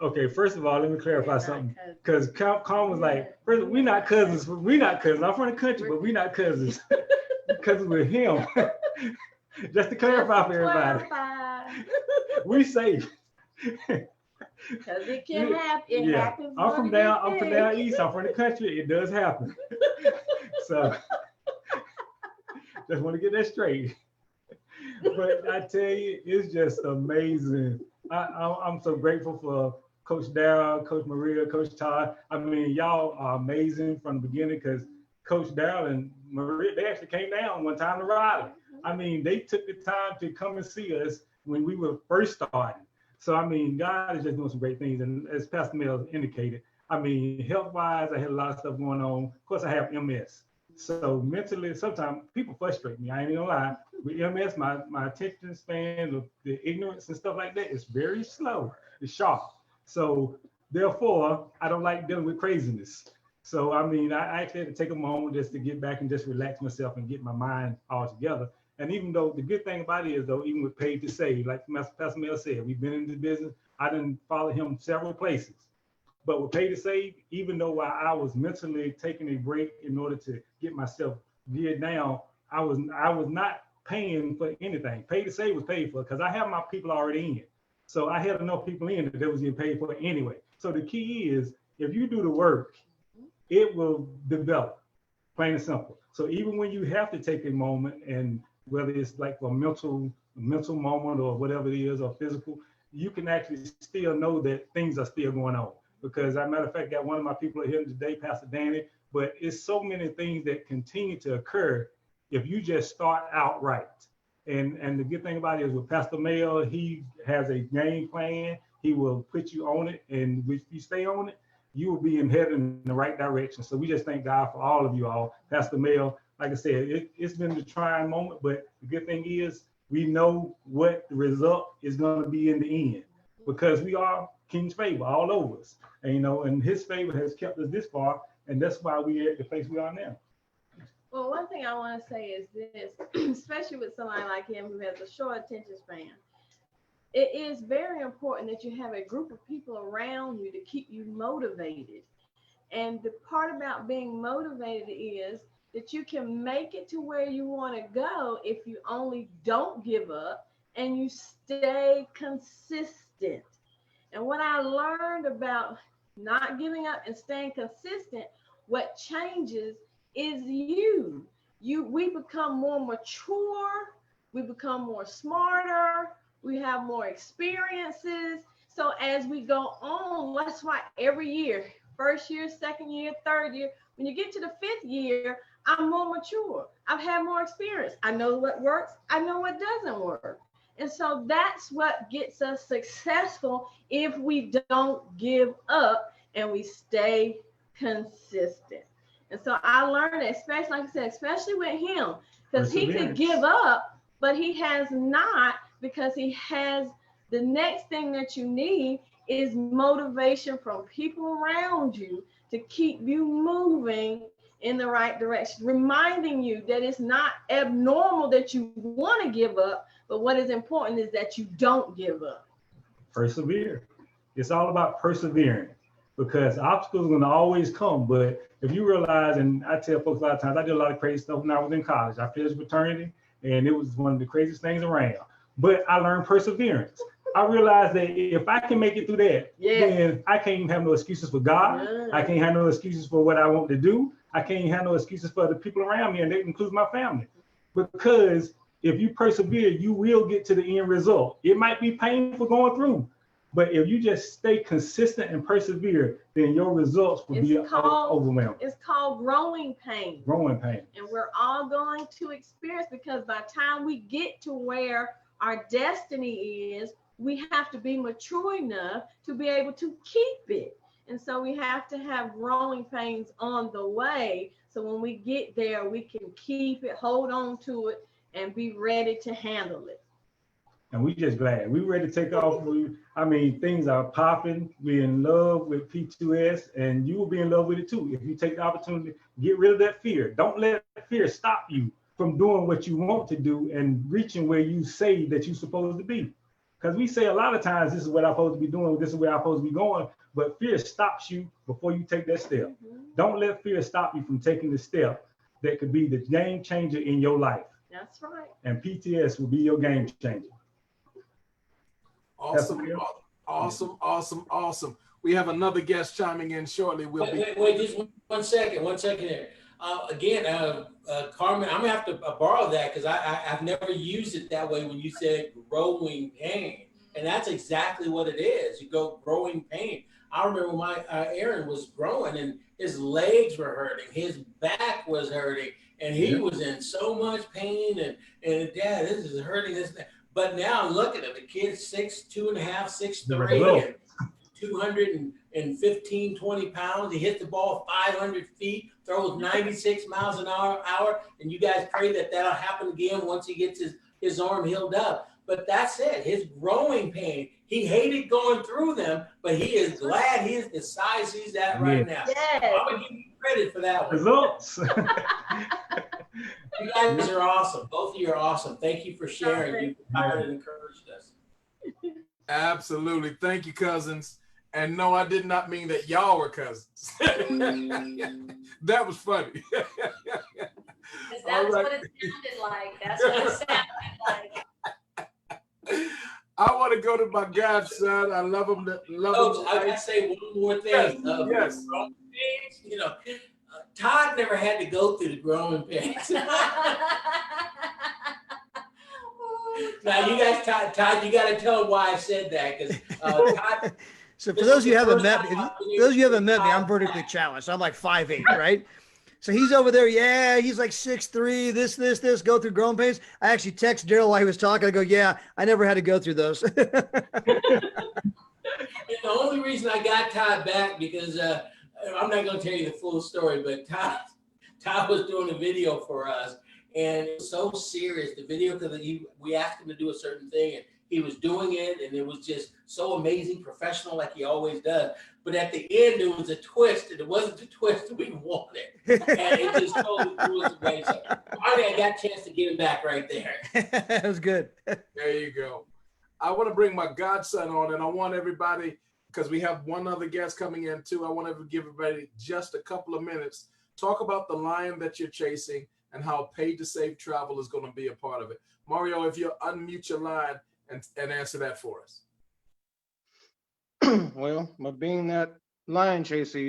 Okay, first of all, let me clarify something. Because Carmen was like, first, we're not cousins. We're not cousins. I'm from the country, but we're not cousins. Cousins with him. Just to clarify for everybody. We safe. Because it can happen. It Yeah. happens. I'm from down east. I'm from the country. It does happen. So just want to get that straight. But I tell you, it's just amazing. I'm so grateful for Coach Darryl, Coach Maria, Coach Todd. I mean, y'all are amazing from the beginning, because Coach Darryl and Maria, they actually came down one time to Raleigh. I mean, they took the time to come and see us when we were first starting. So, I mean, God is just doing some great things. And as Pastor Mel indicated, I mean, health-wise, I had a lot of stuff going on. Of course, I have MS. So mentally, sometimes people frustrate me. I ain't gonna lie. With MS, my attention span, the ignorance and stuff like that is very slow. It's sharp. So therefore, I don't like dealing with craziness. So, I mean, I actually had to take a moment just to get back and just relax myself and get my mind all together. And even though the good thing about it is, though, even with Paid to Save, like Pastor Mel said, we've been in the business. I didn't follow him several places. But with Paid to Save, even though I was mentally taking a break in order to get myself geared down, I was not paying for anything. Paid to Save was paid for because I have my people already in. So I had enough people in that was getting paid for anyway. So the key is, if you do the work, it will develop, plain and simple. So even when you have to take a moment, and whether it's like a mental moment or whatever it is, or physical, you can actually still know that things are still going on. Because, as a matter of fact, got one of my people here today, Pastor Danny, but it's so many things that continue to occur if you just start out right. And the good thing about it is, with Pastor Mel, he has a game plan. He will put you on it, and if you stay on it, you will be headed in the right direction. So we just thank God for all of you all. Pastor Mel, like I said, it's been a trying moment, but the good thing is we know what the result is going to be in the end, because we are King's favor all over us. And, and his favor has kept us this far, and that's why we're at the place we are now. Well, one thing I want to say is this, especially with somebody like him who has a short attention span. It is very important that you have a group of people around you to keep you motivated. And the part about being motivated is that you can make it to where you want to go if you only don't give up and you stay consistent. And what I learned about not giving up and staying consistent, what changes is we become more mature, we become more smarter, we have more experiences. So as we go on, that's why every year, first year, second year, third year, when you get to the fifth year, I'm more mature. I've had more experience. I know what works. I know what doesn't work. And so that's what gets us successful if we don't give up and we stay consistent. And so I learned, especially, like I said, especially with him, because he could give up, but he has not, because he has the next thing that you need is motivation from people around you to keep you moving in the right direction, reminding you that it's not abnormal that you want to give up, but what is important is that you don't give up. Persevere. It's all about persevering, because obstacles are going to always come. But if you realize, and I tell folks a lot of times, I did a lot of crazy stuff when I was in college. I finished fraternity, and it was one of the craziest things around. But I learned perseverance. I realized that if I can make it through that, then I can't even have no excuses for God. I can't have no excuses for what I want to do. I can't have no excuses for the people around me, and that includes my family. Because if you persevere, you will get to the end result. It might be painful going through, but if you just stay consistent and persevere, then your results will be overwhelming. It's called growing pain. Growing pain. And we're all going to experience, because by the time we get to where our destiny is, we have to be mature enough to be able to keep it. And so we have to have growing pains on the way. So when we get there, we can keep it, hold on to it, and be ready to handle it. And we just glad. We ready to take off. I mean, things are popping. We're in love with P2S, and you will be in love with it too. If you take the opportunity, get rid of that fear. Don't let fear stop you from doing what you want to do and reaching where you say that you're supposed to be. Because we say a lot of times, this is what I'm supposed to be doing, this is where I'm supposed to be going, but fear stops you before you take that step. Don't let fear stop you from taking the step that could be the game changer in your life. That's right. And PTS will be your game changer. Awesome, awesome. We have another guest chiming in shortly. Wait, just one second there. Again, Carmen, I'm gonna have to borrow that because I've never used it that way when you said growing pain, and that's exactly what it is. You go growing pain. I remember my Aaron was growing and his legs were hurting, his back was hurting, and he was in so much pain. And Dad, this is hurting. But now look at him. The kid's 6'2.5", 6'3", and 215, 20 pounds. He hits the ball 500 feet, throws 96 miles an hour. And you guys pray that that'll happen again once he gets his arm healed up. But that's it. His growing pain. He hated going through them, but he is glad he is the size he's at right now. Yes. I'm gonna give you credit for that one. Results. You guys are awesome. Both of you are awesome. Thank you for sharing. You empowered and encouraged us. Absolutely. Thank you, cousins. And no, I did not mean that y'all were cousins. That was funny. Because that's what it sounded like. That's what it sounded like. I want to go to my godson. I love him. Folks, I gotta say one more thing. Yes. Growing pains, you know, Todd never had to go through the growing pains. Now you guys, Todd, you got to tell him why I said that because Todd. So for those of you who haven't met me, I'm vertically challenged. I'm like 5'8", right? So he's over there. Yeah, he's like 6'3", this, go through growing pains. I actually text Daryl while he was talking. I go, yeah, I never had to go through those. And the only reason I got Todd back because I'm not going to tell you the full story, but Todd was doing a video for us, and it was so serious. The video because we asked him to do a certain thing, and he was doing it, and it was just so amazing, professional, like he always does. But at the end, there was a twist, and it wasn't the twist that we wanted, and it just totally threw us away. So finally, I got a chance to get him back right there. That was good. There you go. I want to bring my godson on, and I want everybody, because we have one other guest coming in too. I want to give everybody just a couple of minutes. Talk about the lion that you're chasing and how Pay to Save Travel is going to be a part of it. Mario, if you'll unmute your line and answer that for us. Well, but being that lion chaser,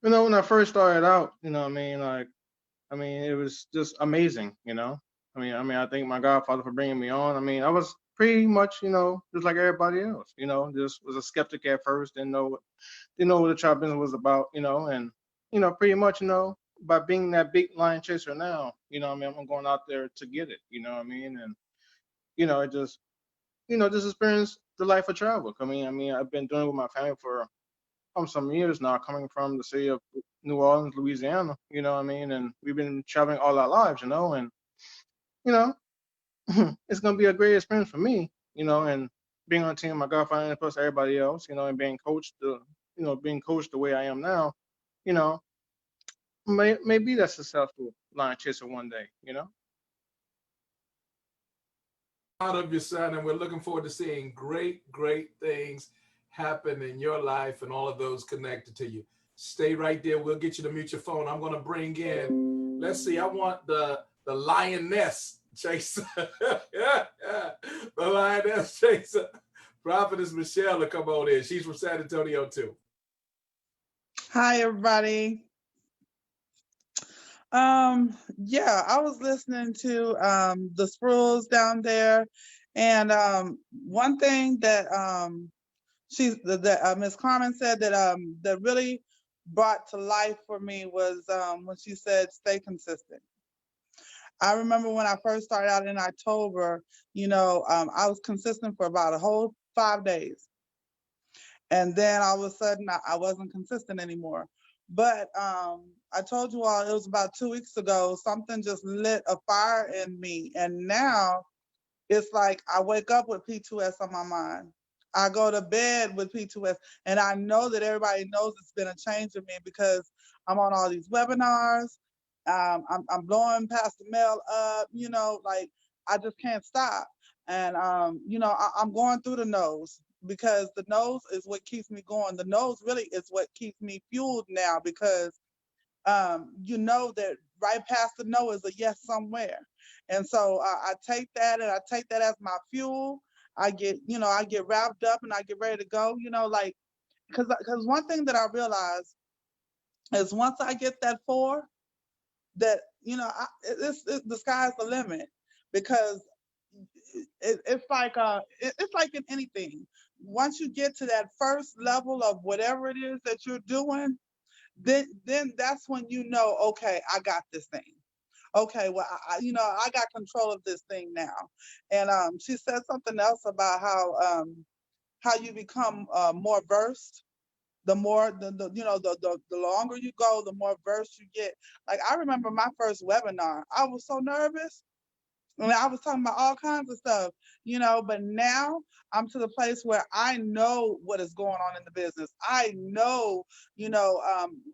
when I first started out, it was just amazing, I thank my godfather for bringing me on. I was pretty much, just like everybody else, just was a skeptic at first, didn't know what the tribe business was about, and, pretty much, by being that big lion chaser now, I'm going out there to get it, and, it just, just experience the life of travel. I've been doing it with my family for some years now, coming from the city of New Orleans, Louisiana, and we've been traveling all our lives, and, it's going to be a great experience for me, and being on a team, my godfather, and plus everybody else, and being coached, the way I am now, may be that successful lion chaser one day, Proud of your son, and we're looking forward to seeing great things happen in your life and all of those connected to you. Stay right there. We'll get you to mute your phone. I'm going to bring in, let's see, I want the lioness chaser. The lioness chaser. Prophetess Michelle to come on in. She's from San Antonio too. Hi, everybody. Yeah, I was listening to the Spruills down there, and one thing that Miss Carmen said that really brought to life for me was when she said, "Stay consistent." I remember when I first started out in October, I was consistent for about a whole 5 days, and then all of a sudden I wasn't consistent anymore. But I told you all it was about 2 weeks ago, something just lit a fire in me. And now it's like I wake up with P2S on my mind. I go to bed with P2S, and I know that everybody knows it's been a change in me because I'm on all these webinars. I'm blowing Pastor Mel up, like I just can't stop. And, I'm going through the nose because the nose is what keeps me going. The nose really is what keeps me fueled now because that right past the no is a yes somewhere. And so I take that and I take that as my fuel. I get wrapped up and I get ready to go, like, because one thing that I realized is once I get that 4, that, the sky's the limit because it's like, it's like in anything. Once you get to that first level of whatever it is that you're doing, then that's when okay, I got this thing. Okay, well, I got control of this thing now. And she said something else about how you become more versed. The more the longer you go, the more versed you get. Like I remember my first webinar, I was so nervous. I was talking about all kinds of stuff, but now I'm to the place where I know what is going on in the business. I know,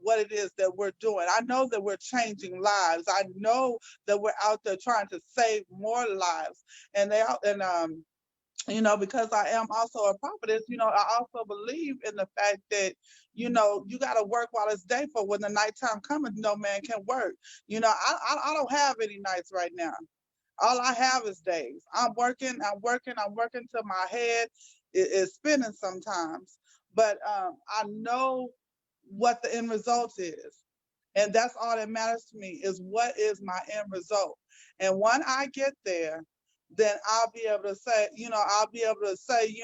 what it is that we're doing. I know that we're changing lives. I know that we're out there trying to save more lives. Because I am also a prophetess, I also believe in the fact that, you got to work while it's day, for when the nighttime comes, no man can work. I don't have any nights right now. All I have is days. I'm working till my head is spinning sometimes. But I know what the end result is. And that's all that matters to me is what is my end result. And when I get there, then I'll be able to say,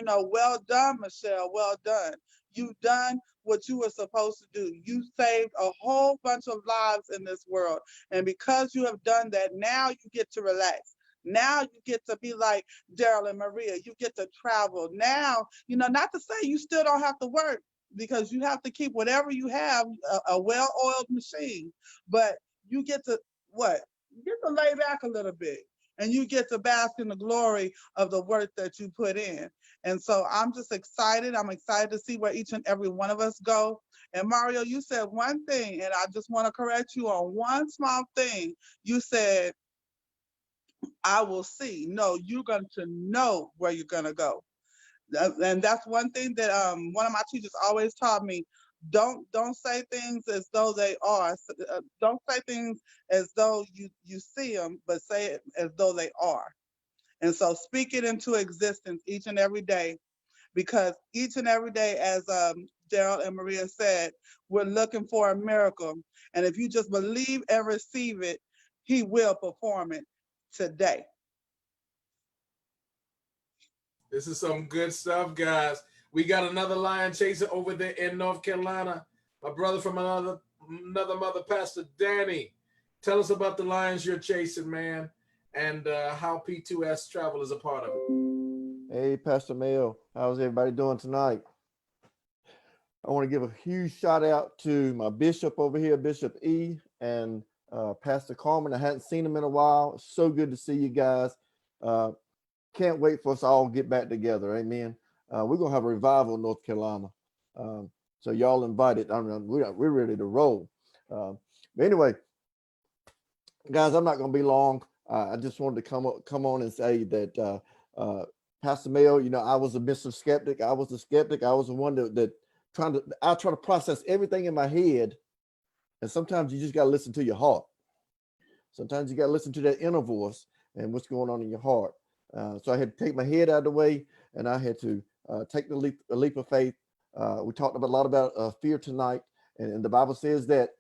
well done, Michelle, well done. You've done what you were supposed to do. You saved a whole bunch of lives in this world. And because you have done that, now you get to relax. Now you get to be like Daryl and Maria. You get to travel. Now, not to say you still don't have to work, because you have to keep whatever you have, a well-oiled machine. But you get to what? You get to lay back a little bit. And you get to bask in the glory of the work that you put in. And so I'm just excited. I'm excited to see where each and every one of us go. And Mario, you said one thing, and I just want to correct you on one small thing. You said, I will see. No, you're going to know where you're going to go. And that's one thing that one of my teachers always taught me. Don't say things as though they are. Don't say things as though you see them, but say it as though they are. And so speak it into existence each and every day, because each and every day, as Daryl and Maria said, we're looking for a miracle. And if you just believe and receive it, he will perform it today. This is some good stuff, guys. We got another lion chaser over there in North Carolina. My brother from another mother, Pastor Danny. Tell us about the lions you're chasing, man, and how P2S travel is a part of it. Hey, Pastor Mel, how's everybody doing tonight? I want to give a huge shout out to my bishop over here, Bishop E, and Pastor Carmen. I hadn't seen him in a while. It's so good to see you guys. Can't wait for us all to get back together. Amen. We're going to have a revival in North Carolina. So y'all invited. We're ready to roll. But anyway, guys, I'm not going to be long. I just wanted to come on and say that Pastor Mel, I was a Mr. Skeptic. I was the skeptic. I was the one that I try to process everything in my head. And sometimes you just got to listen to your heart. Sometimes you got to listen to that inner voice and what's going on in your heart. So I had to take my head out of the way, and I had to take the leap of faith. We talked a lot about fear tonight, and the Bible says that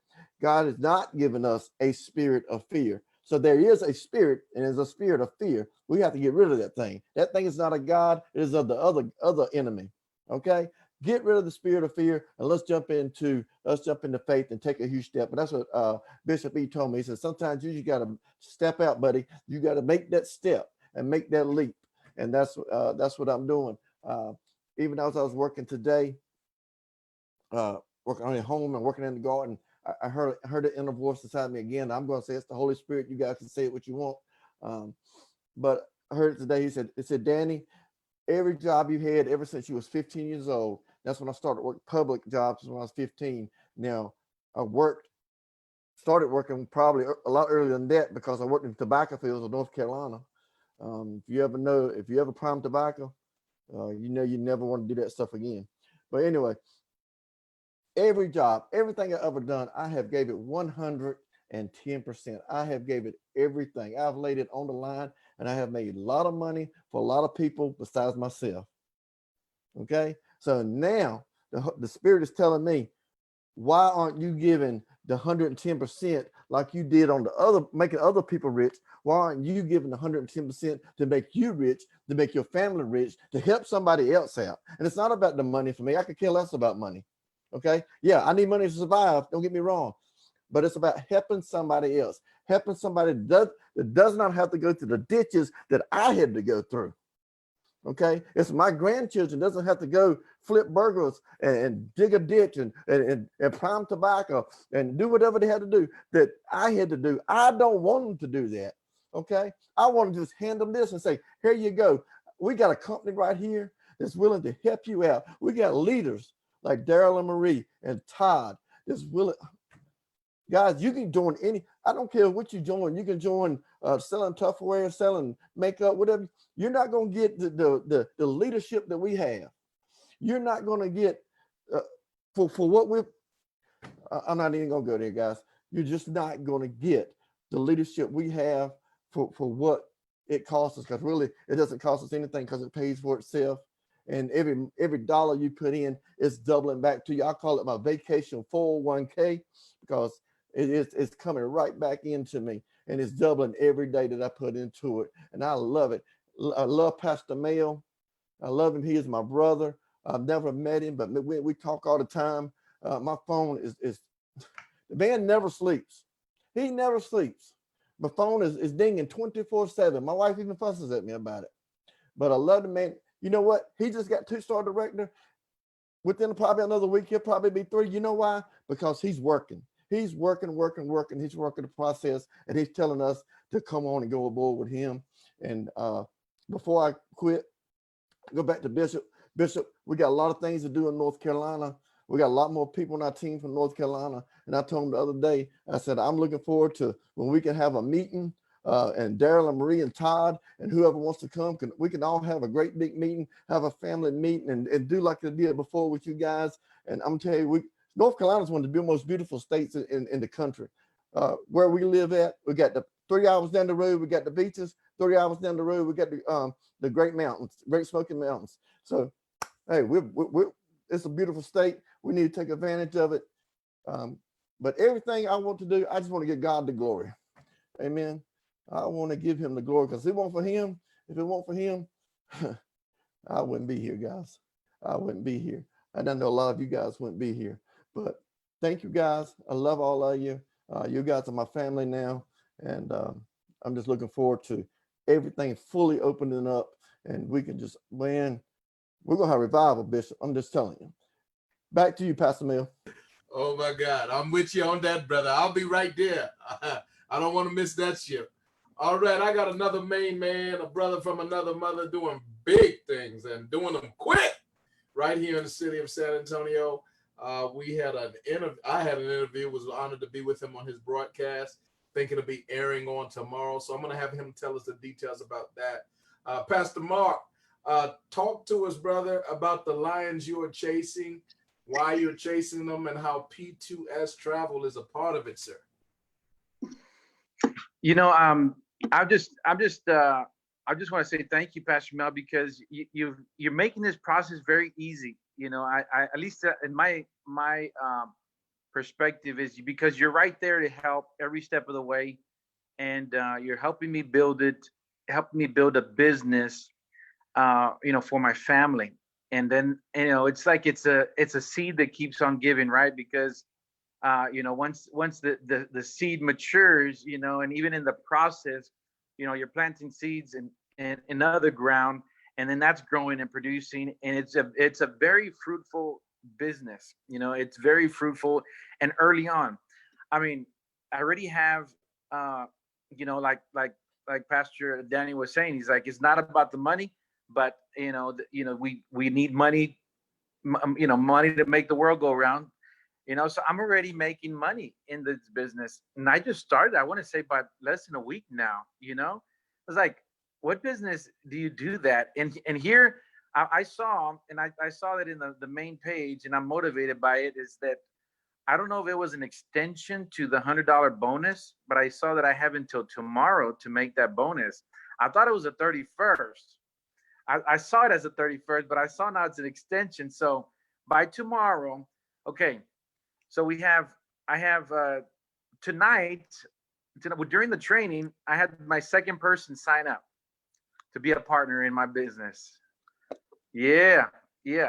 God has not given us a spirit of fear. So there is a spirit, and there's a spirit of fear. We have to get rid of that thing. That thing is not of God. It is of the other enemy. Okay, get rid of the spirit of fear, and let's jump into faith and take a huge step. But that's what Bishop E told me. He said sometimes you just got to step out, buddy. You got to make that step and make that leap, and that's what I'm doing. Even as I was working today, working on at home and working in the garden, I heard the inner voice inside me again. I'm going to say it's the Holy Spirit. You guys can say it what you want, but I heard it today. It said, Danny, every job you had ever since you was 15 years old, that's when I started working public jobs when I was 15. Now I started working probably a lot earlier than that because I worked in tobacco fields in North Carolina. If you ever prime tobacco, you know you never want to do that stuff again. But anyway, every job, everything I ever done, I have gave it 110%. I have gave it everything. I've laid it on the line, and I have made a lot of money for a lot of people besides myself. Okay, so now the Spirit is telling me, why aren't you giving the 110% like you did on the other, making other people rich? Why aren't you giving the 110% to make you rich, to make your family rich, to help somebody else out? And it's not about the money for me. I could care less about money. Okay. Yeah, I need money to survive. Don't get me wrong. But it's about helping somebody else, helping somebody that does not have to go through the ditches that I had to go through. Okay, it's my grandchildren doesn't have to go flip burgers and dig a ditch and prime tobacco and do whatever they had to do that I had to do. I don't want them to do that. Okay, I want to just hand them this and say, here you go. We got a company right here that's willing to help you out. We got leaders like Daryl and Marie and Todd that's willing. Guys, you can join I don't care what you join. You can join selling Tupperware, selling makeup, whatever. You're not going to get the leadership that we have. You're not going to get for what I'm not even going to go there, guys. You're just not going to get the leadership we have for what it costs us, because really it doesn't cost us anything because it pays for itself. And every dollar you put in is doubling back to you. I call it my vacation 401k because it's coming right back into me, and it's doubling every day that I put into it. And I love it. I love Pastor Mail. I love him. He is my brother. I've never met him, but we talk all the time. My phone is the man never sleeps. He never sleeps. My phone is dinging 24/7. My wife even fusses at me about it. But I love the man. You know what? He just got 2-star director. Within probably another week, he'll probably be 3. You know why? Because he's working. He's working. He's working the process, and he's telling us to come on and go aboard with him. And before I quit, go back to Bishop. Bishop, we got a lot of things to do in North Carolina. We got a lot more people on our team from North Carolina. And I told him the other day, I said, I'm looking forward to when we can have a meeting, and Daryl and Marie and Todd and whoever wants to come, we can all have a great big meeting, have a family meeting, and do like they did before with you guys. And I'm telling you, North Carolina is one of the most beautiful states in the country. Where we live at, we got the 3 hours down the road, we got the beaches. 3 hours down the road, we got the Great Mountains, Great Smoky Mountains. So, hey, it's a beautiful state. We need to take advantage of it. But everything I want to do, I just want to give God the glory. Amen. I want to give him the glory, because if it weren't for him, I wouldn't be here, guys. I wouldn't be here. And I know a lot of you guys wouldn't be here. But thank you, guys. I love all of you. You guys are my family now. And I'm just looking forward to everything fully opening up. And we can just, man, we're going to have revival, Bishop. I'm just telling you. Back to you, Pastor Mill. Oh my God, I'm with you on that, brother. I'll be right there. I don't want to miss that ship. All right, I got another main man, a brother from another mother, doing big things and doing them quick right here in the city of San Antonio. I had an interview, was honored to be with him on his broadcast, thinking to be airing on tomorrow. So I'm going to have him tell us the details about that. Pastor Mark, talk to us, brother, about the lions you are chasing, why you're chasing them, and how P2S travel is a part of it, sir. You know, I just want to say thank you, Pastor Mel, because you're making this process very easy. You know, I at least in my perspective is because you're right there to help every step of the way, and you're helping me build a business, for my family. And then, it's like it's a seed that keeps on giving, right? Because once the seed matures, and even in the process, you're planting seeds in other ground, and then that's growing and producing, and it's a very fruitful business. It's very fruitful. And early on, I mean, I already have like like Pastor Danny was saying, he's like, it's not about the money, but we need money, money to make the world go around. So I'm already making money in this business, and I just started. I want to say about less than a week now. It's like, what business do you do that? And here I saw, and I saw that in the main page, and I'm motivated by it. Is that I don't know if it was an extension to the $100 bonus, but I saw that I have until tomorrow to make that bonus. I thought it was the 31st. I saw it as the 31st, but I saw now it's an extension. So by tomorrow, okay. So I have tonight, during the training, I had my second person sign up to be a partner in my business. Yeah,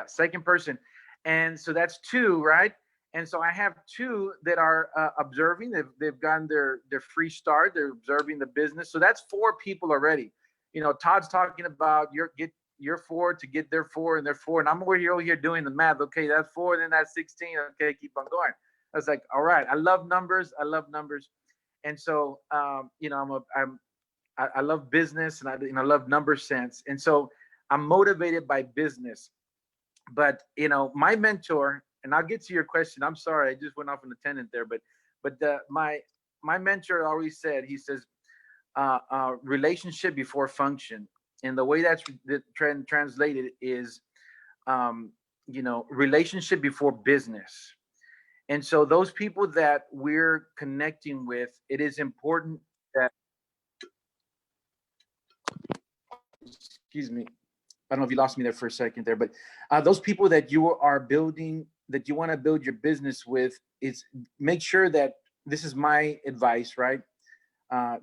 second person. And so that's two, right? And so I have two that are observing. They've gotten their free start. They're observing the business. So that's four people already. Todd's talking about get your four to get their four and their four. And I'm over here doing the math. Okay, that's four, then that's 16. Okay, keep on going. I was like, all right. I love numbers. And so I love business, and I love number sense. And so I'm motivated by business. But my mentor, and I'll get to your question. I'm sorry, I just went off on a tangent there, but my mentor always said, he says, relationship before function, and the way that's translated is, relationship before business. And so those people that we're connecting with, it is important that, excuse me, I don't know if you lost me there for a second there, but those people that you are building, that you want to build your business with, is make sure that, this is my advice, right?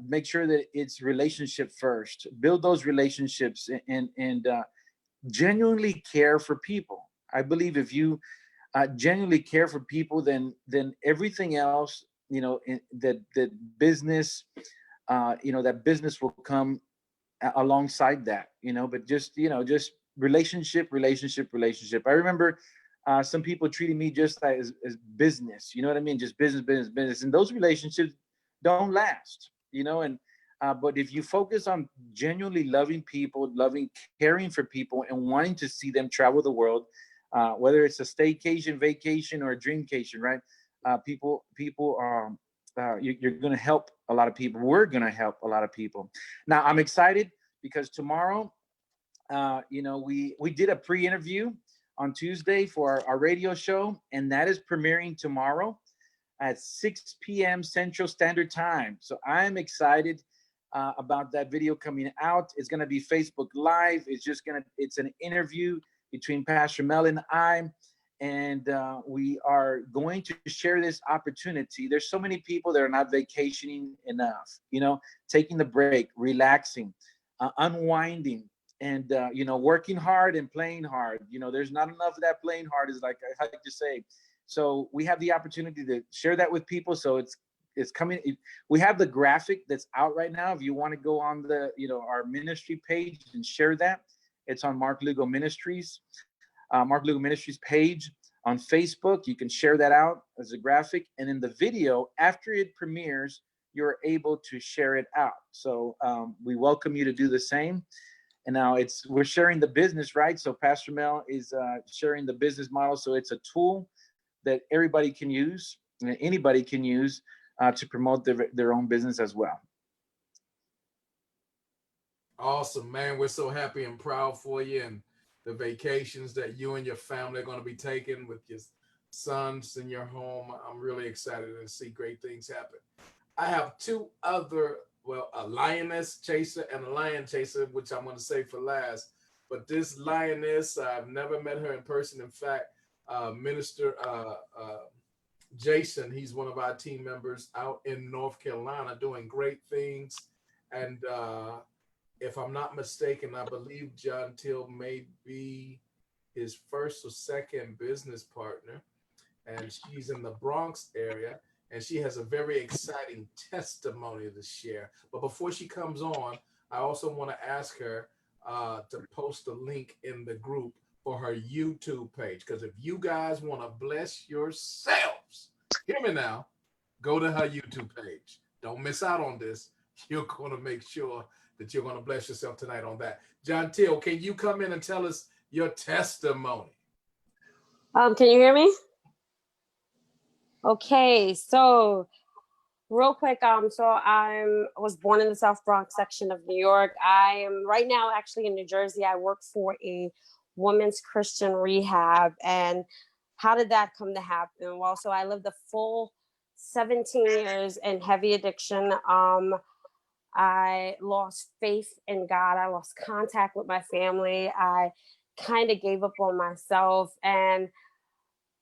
Make sure that it's relationship first. Build those relationships and genuinely care for people. I believe if you genuinely care for people, then everything else, that business, that business will come alongside that, but just relationship. I remember some people treating me just as business, you know what I mean? Just business. And those relationships don't last, and but if you focus on genuinely loving people, caring for people, and wanting to see them travel the world, whether it's a staycation, vacation, or a dreamcation, right? People are, you're going to help a lot of people. We're going to help a lot of people. Now, I'm excited because tomorrow, we did a pre-interview on Tuesday for our radio show, and that is premiering tomorrow at 6 p.m. Central Standard Time. So I'm excited about that video coming out. It's going to be Facebook Live. It's an interview between Pastor Mel and I, and we are going to share this opportunity. There's so many people that are not vacationing enough, taking the break, relaxing, unwinding, and working hard and playing hard. There's not enough of that playing hard, is like I like to say. So we have the opportunity to share that with people. So it's coming. We have the graphic that's out right now. If you want to go on the our ministry page and share that, it's on Mark Lugo Ministries page on Facebook. You can share that out as a graphic, and in the video after it premieres, you're able to share it out. So we welcome you to do the same. And now we're sharing the business, right? So Pastor Mel is sharing the business model. So it's a tool that everybody can use, and anybody can use to promote their own business as well. Awesome, man. We're so happy and proud for you, and the vacations that you and your family are going to be taking with your sons in your home. I'm really excited to see great things happen. I have two other, a lioness chaser and a lion chaser, which I'm going to say for last. But this lioness, I've never met her in person. In fact, Minister Jason, he's one of our team members out in North Carolina doing great things. And if I'm not mistaken, I believe John Till may be his first or second business partner. And she's in the Bronx area, and she has a very exciting testimony to share. But before she comes on, I also want to ask her to post a link in the group for her YouTube page. Because if you guys want to bless yourselves, hear me now, go to her YouTube page. Don't miss out on this. you're going to make sure that you're going to bless yourself tonight on that. John Till, can you come in and tell us your testimony? Can you hear me? Okay, so real quick, so I was born in the South Bronx section of New York. I am right now actually in New Jersey. I work for a women's Christian rehab. And how did that come to happen? Well, so I lived a full 17 years in heavy addiction. I lost faith in God. I lost contact with my family. I kind of gave up on myself. And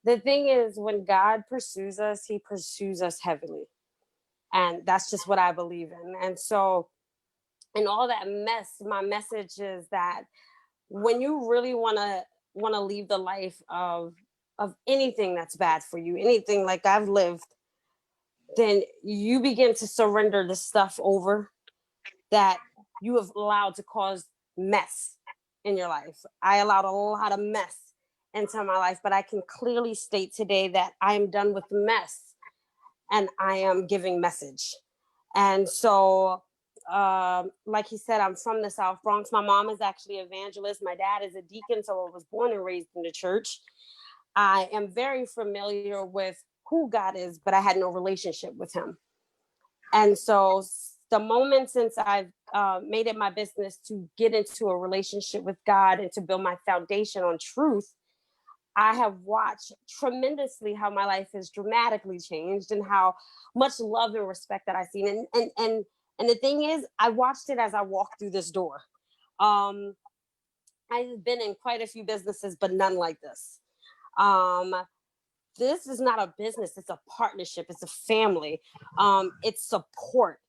the thing is, when God pursues us, he pursues us heavily. And that's just what I believe in. And so in all that mess, my message is that when you really want to leave the life of anything that's bad for you, anything like I've lived, then you begin to surrender the stuff over that you have allowed to cause mess in your life. I allowed a lot of mess into my life, but I can clearly state today that I am done with mess and I am giving message. And so, like he said, I'm from the South Bronx. My mom is actually an evangelist. My dad is a deacon, so I was born and raised in the church. I am very familiar with who God is, but I had no relationship with him. And so the moment since I've made it my business to get into a relationship with God and to build my foundation on truth, I have watched tremendously how my life has dramatically changed and how much love and respect that I've seen. And the thing is, I watched it as I walked through this door. I've been in quite a few businesses, but none like this. This is not a business. It's a partnership. It's a family. It's support.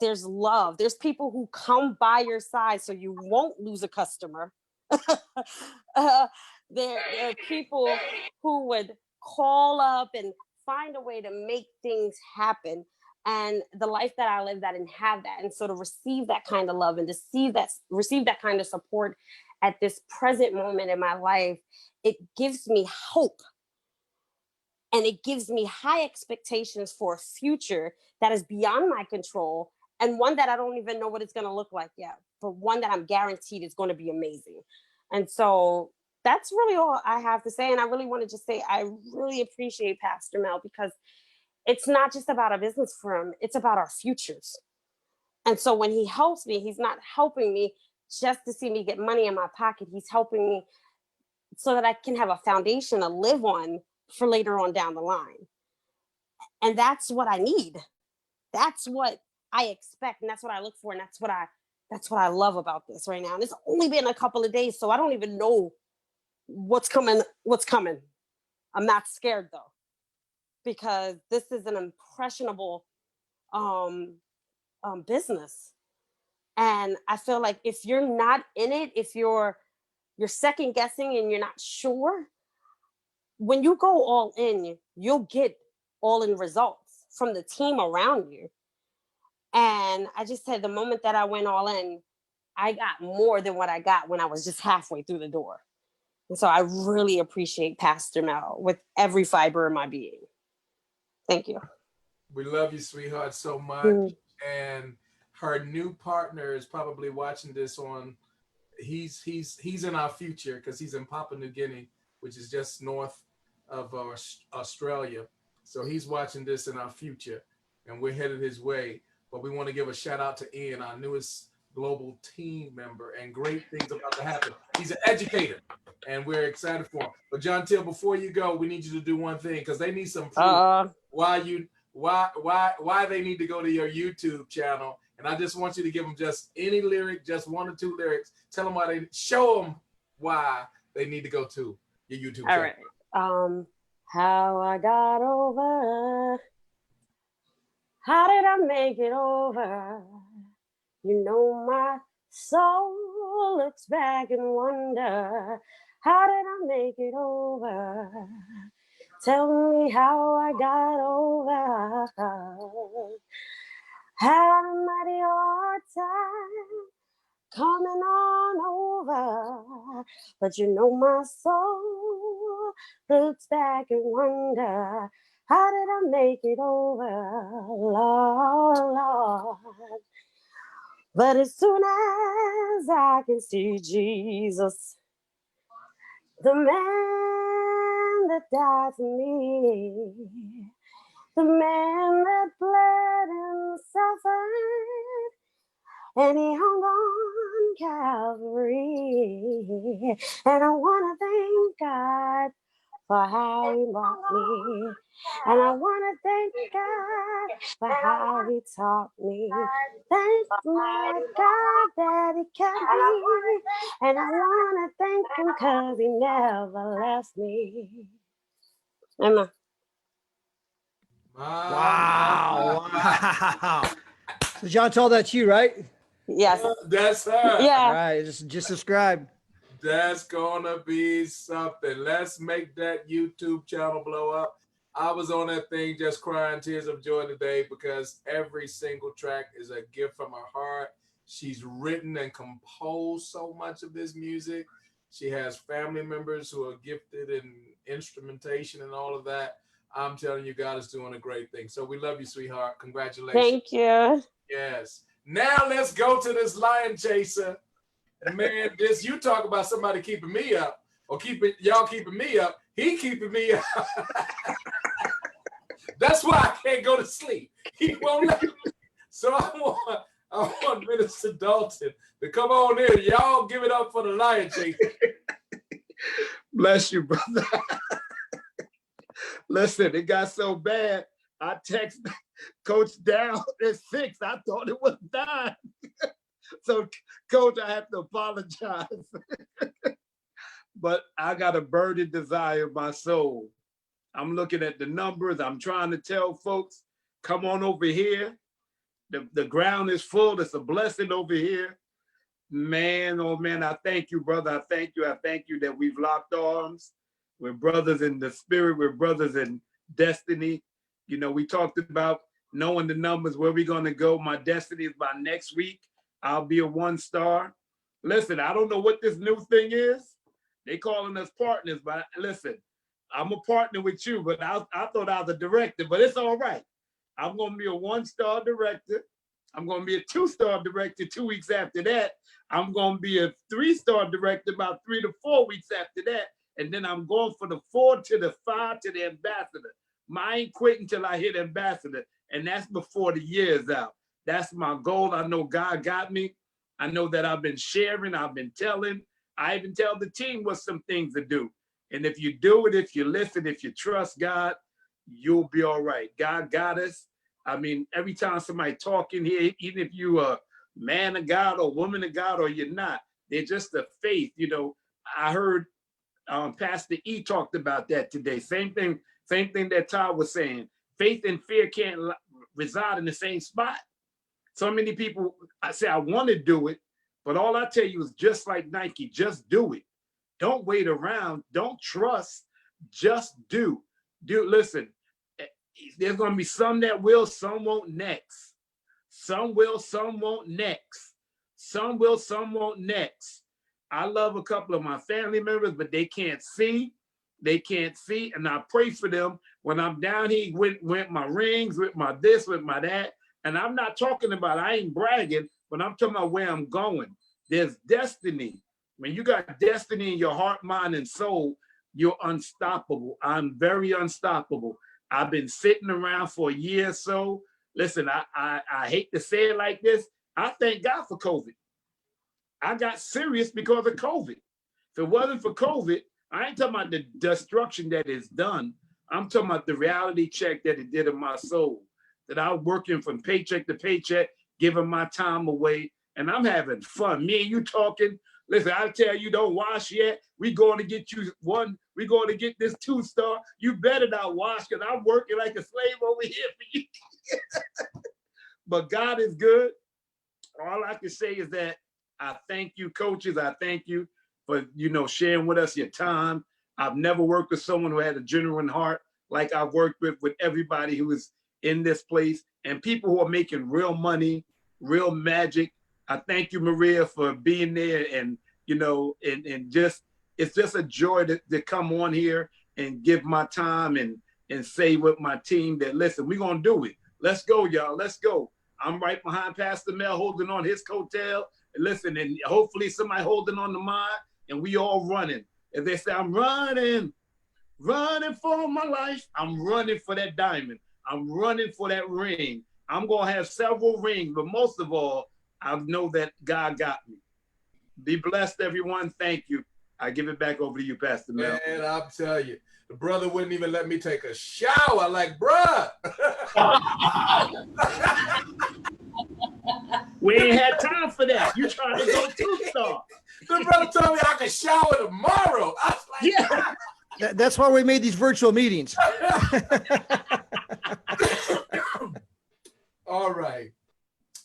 There's love. There's people who come by your side so you won't lose a customer. There are people who would call up and find a way to make things happen. And the life that I lived, I didn't have that. And so to receive that kind of love and to receive that kind of support at this present moment in my life, it gives me hope. And it gives me high expectations for a future that is beyond my control, and one that I don't even know what it's going to look like yet, but one that I'm guaranteed is going to be amazing. And so that's really all I have to say. And I really want to just say, I really appreciate Pastor Mel, because it's not just about a business firm, it's about our futures. And so when he helps me, he's not helping me just to see me get money in my pocket. He's helping me so that I can have a foundation to live on for later on down the line. And that's what I need. That's what I expect. And that's what I look for. And that's what I love about this right now. And it's only been a couple of days, so I don't even know what's coming. I'm not scared though, because this is an impressionable business. And I feel like if you're not in it, if you're second guessing and you're not sure, when you go all in, you'll get all in results from the team around you. And I just said, the moment that I went all in, I got more than what I got when I was just halfway through the door. And so I really appreciate Pastor Mel with every fiber of my being. Thank you. We love you, sweetheart, so much. And her new partner is probably watching this on, he's in our future, because he's in Papua New Guinea, which is just north of Australia. So he's watching this in our future, and we're headed his way. But we want to give a shout out to Ian, our newest global team member, and great things about to happen. He's an educator, and we're excited for him. But John Till, before you go, we need you to do one thing, because they need some proof why they need to go to your YouTube channel. And I just want you to give them just any lyric, just one or two lyrics. Tell them show them why they need to go to your YouTube channel. All right. How I got over. How did I make it over? You know, my soul looks back and wonder, how did I make it over? Tell me how I got over. Had a mighty hard time coming on over, but you know my soul looks back and wonder, How did I make it over, Lord, Lord? But as soon as I can see Jesus, the man that died for me, the man that bled and suffered, and he hung on Calvary. And I want to thank God for how he brought me. And I want to thank God for how he taught me. Thank my God that he kept me. And I want to thank him because he never left me. Amen. Wow. Wow. So John told that to you, right? Yes. That's her. All Yeah. right. Just subscribe. That's gonna be something. Let's make that YouTube channel blow up. I was on that thing just crying tears of joy today because every single track is a gift from her heart. She's written and composed so much of this music. She has family members who are gifted in instrumentation and all of that. I'm telling you, God is doing a great thing. So we love you, sweetheart. Congratulations. Thank you. Yes. Now let's go to this lion chaser. Man, this you talk about somebody keeping me up or y'all keeping me up. He keeping me up. That's why I can't go to sleep. He won't let me. So I want Minister Dalton to come on in. Y'all give it up for the lion chaser. Bless you, brother. Listen, it got so bad. I texted Coach down at 6. I thought it was 9. So, Coach, I have to apologize. But I got a burning desire in my soul. I'm looking at the numbers. I'm trying to tell folks, come on over here. The ground is full. It's a blessing over here. Man, oh man, I thank you, brother. I thank you. I thank you that we've locked arms. We're brothers in the spirit. We're brothers in destiny. You know, we talked about knowing the numbers, where we're going to go. My destiny is by next week. I'll be a 1-star. Listen, I don't know what this new thing is. They calling us partners, but listen, I'm a partner with you, but I thought I was a director, but it's all right. I'm going to be a 1-star director. I'm going to be a 2-star director 2 weeks after that. I'm going to be a 3-star director about 3 to 4 weeks after that. And then I'm going for the 4 to the 5 to the ambassador. I ain't quitting until I hit ambassador. And that's before the year is out. That's my goal. I know God got me. I know that I've been sharing. I've been telling. I even tell the team what some things to do. And if you do it, if you listen, if you trust God, you'll be all right. God got us. I mean, every time somebody talking here, even if you a man of God or woman of God or you're not, they're just a faith. You know, I heard Pastor E talked about that today. Same thing that Todd was saying. Faith and fear can't reside in the same spot. So many people, I say, I want to do it, but all I tell you is just like Nike, just do it. Don't wait around. Don't trust. Just do. Listen, there's going to be some that will, some won't next. Some will, some won't next. Some will, some won't next. I love a couple of my family members, but they can't see. They can't see. And I pray for them when I'm down here with my rings, with my this, with my that. And I'm not talking about, I ain't bragging, but I'm talking about where I'm going. There's destiny. When you got destiny in your heart, mind, and soul, you're unstoppable. I'm very unstoppable. I've been sitting around for a year or so. Listen, I hate to say it like this. I thank God for COVID. I got serious because of COVID. If it wasn't for COVID, I ain't talking about the destruction that is done. I'm talking about the reality check that it did in my soul. That I was working from paycheck to paycheck, giving my time away, and I'm having fun. Me and you talking. Listen, I tell you, don't wash yet. We going to get you one. We going to get this 2-star. You better not wash because I'm working like a slave over here for you. But God is good. All I can say is that I thank you, coaches. I thank you for, sharing with us your time. I've never worked with someone who had a genuine heart like I've worked with everybody who is in this place and people who are making real money, real magic. I thank you, Maria, for being there and just, it's just a joy to come on here and give my time and and say with my team that, listen, we're going to do it. Let's go, y'all. Let's go. I'm right behind Pastor Mel holding on his coattail. And listen, and hopefully somebody holding on to mine, and we all running. If they say, I'm running for my life, I'm running for that diamond. I'm running for that ring. I'm going to have several rings, but most of all, I know that God got me. Be blessed, everyone. Thank you. I give it back over to you, Pastor Mel. Man, I'll tell you, the brother wouldn't even let me take a shower. Like, bruh. We ain't had time for that. You trying to go two-star. The brother told me I could shower tomorrow. I was like, yeah. That's why we made these virtual meetings. All right.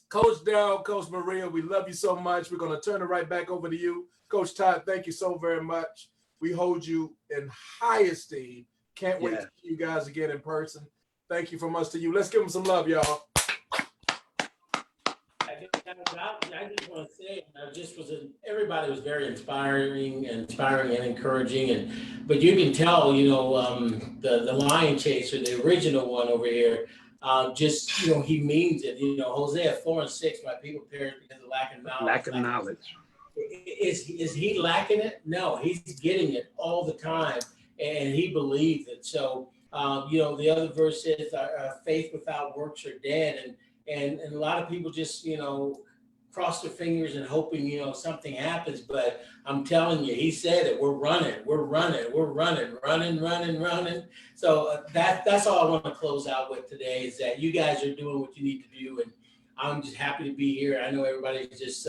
Coach Darrell, Coach Maria, we love you so much. We're going to turn it right back over to you. Coach Todd, thank you so very much. We hold you in high esteem. Can't wait to see you guys again in person. Thank you from us to you. Let's give them some love, y'all. I just want to say, everybody was very inspiring and encouraging, but you can tell, the Lion Chaser, the original one over here, he means it. Hosea 4:6, my people perish because of lack of knowledge. Lack of knowledge. Is he lacking it? No, he's getting it all the time, and he believes it. So, the other verse says, faith without works are dead, and a lot of people just, cross their fingers and hoping, something happens. But I'm telling you, he said it. We're running. So that's all I want to close out with today, is that you guys are doing what you need to do, and I'm just happy to be here. I know everybody's just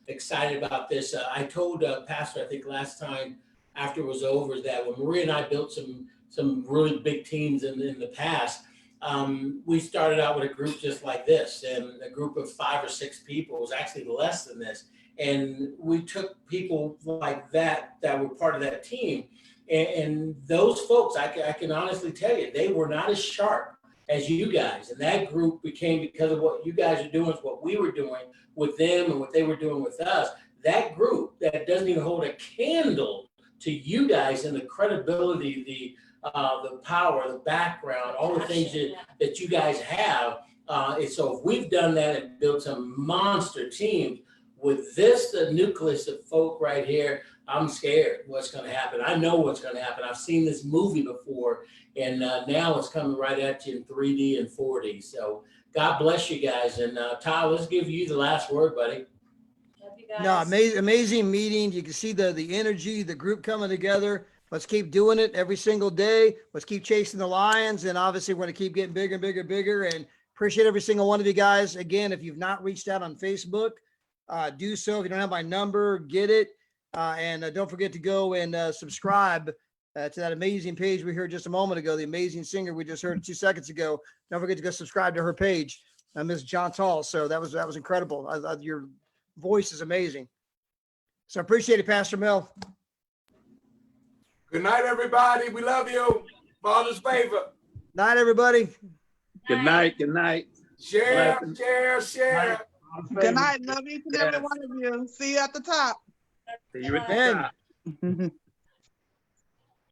excited about this. I told Pastor, I think last time after it was over, that when Maria and I built some really big teams in the past, we started out with a group just like this, and a group of 5 or 6 people. It was actually less than this. And we took people like that were part of that team. And those folks, I can honestly tell you, they were not as sharp as you guys. And that group became, because of what you guys are doing, what we were doing with them and what they were doing with us, that group that doesn't even hold a candle to you guys and the credibility, the power, the background, all the things that you guys have. And so if we've done that and built some monster teams with the nucleus of folk right here, I'm scared what's going to happen. I know what's going to happen. I've seen this movie before, and now it's coming right at you in 3D and 4D. So God bless you guys. And Ty, let's give you the last word, buddy. No, amazing meeting. You can see the energy, the group coming together. Let's keep doing it every single day. Let's keep chasing the Lions. And obviously, we're going to keep getting bigger and bigger and bigger. And appreciate every single one of you guys. Again, if you've not reached out on Facebook, do so. If you don't have my number, get it. And don't forget to go and subscribe to that amazing page we heard just a moment ago, the amazing singer we just heard 2 seconds ago. Don't forget to go subscribe to her page, Ms. John Tall. So that was incredible. Your voice is amazing. So I appreciate it, Pastor Mel. Good night, everybody. We love you. Father's favor. Night, everybody. Good night. Good night. Share. Good night. Love each and every one of you. See you at the top. See you at the top.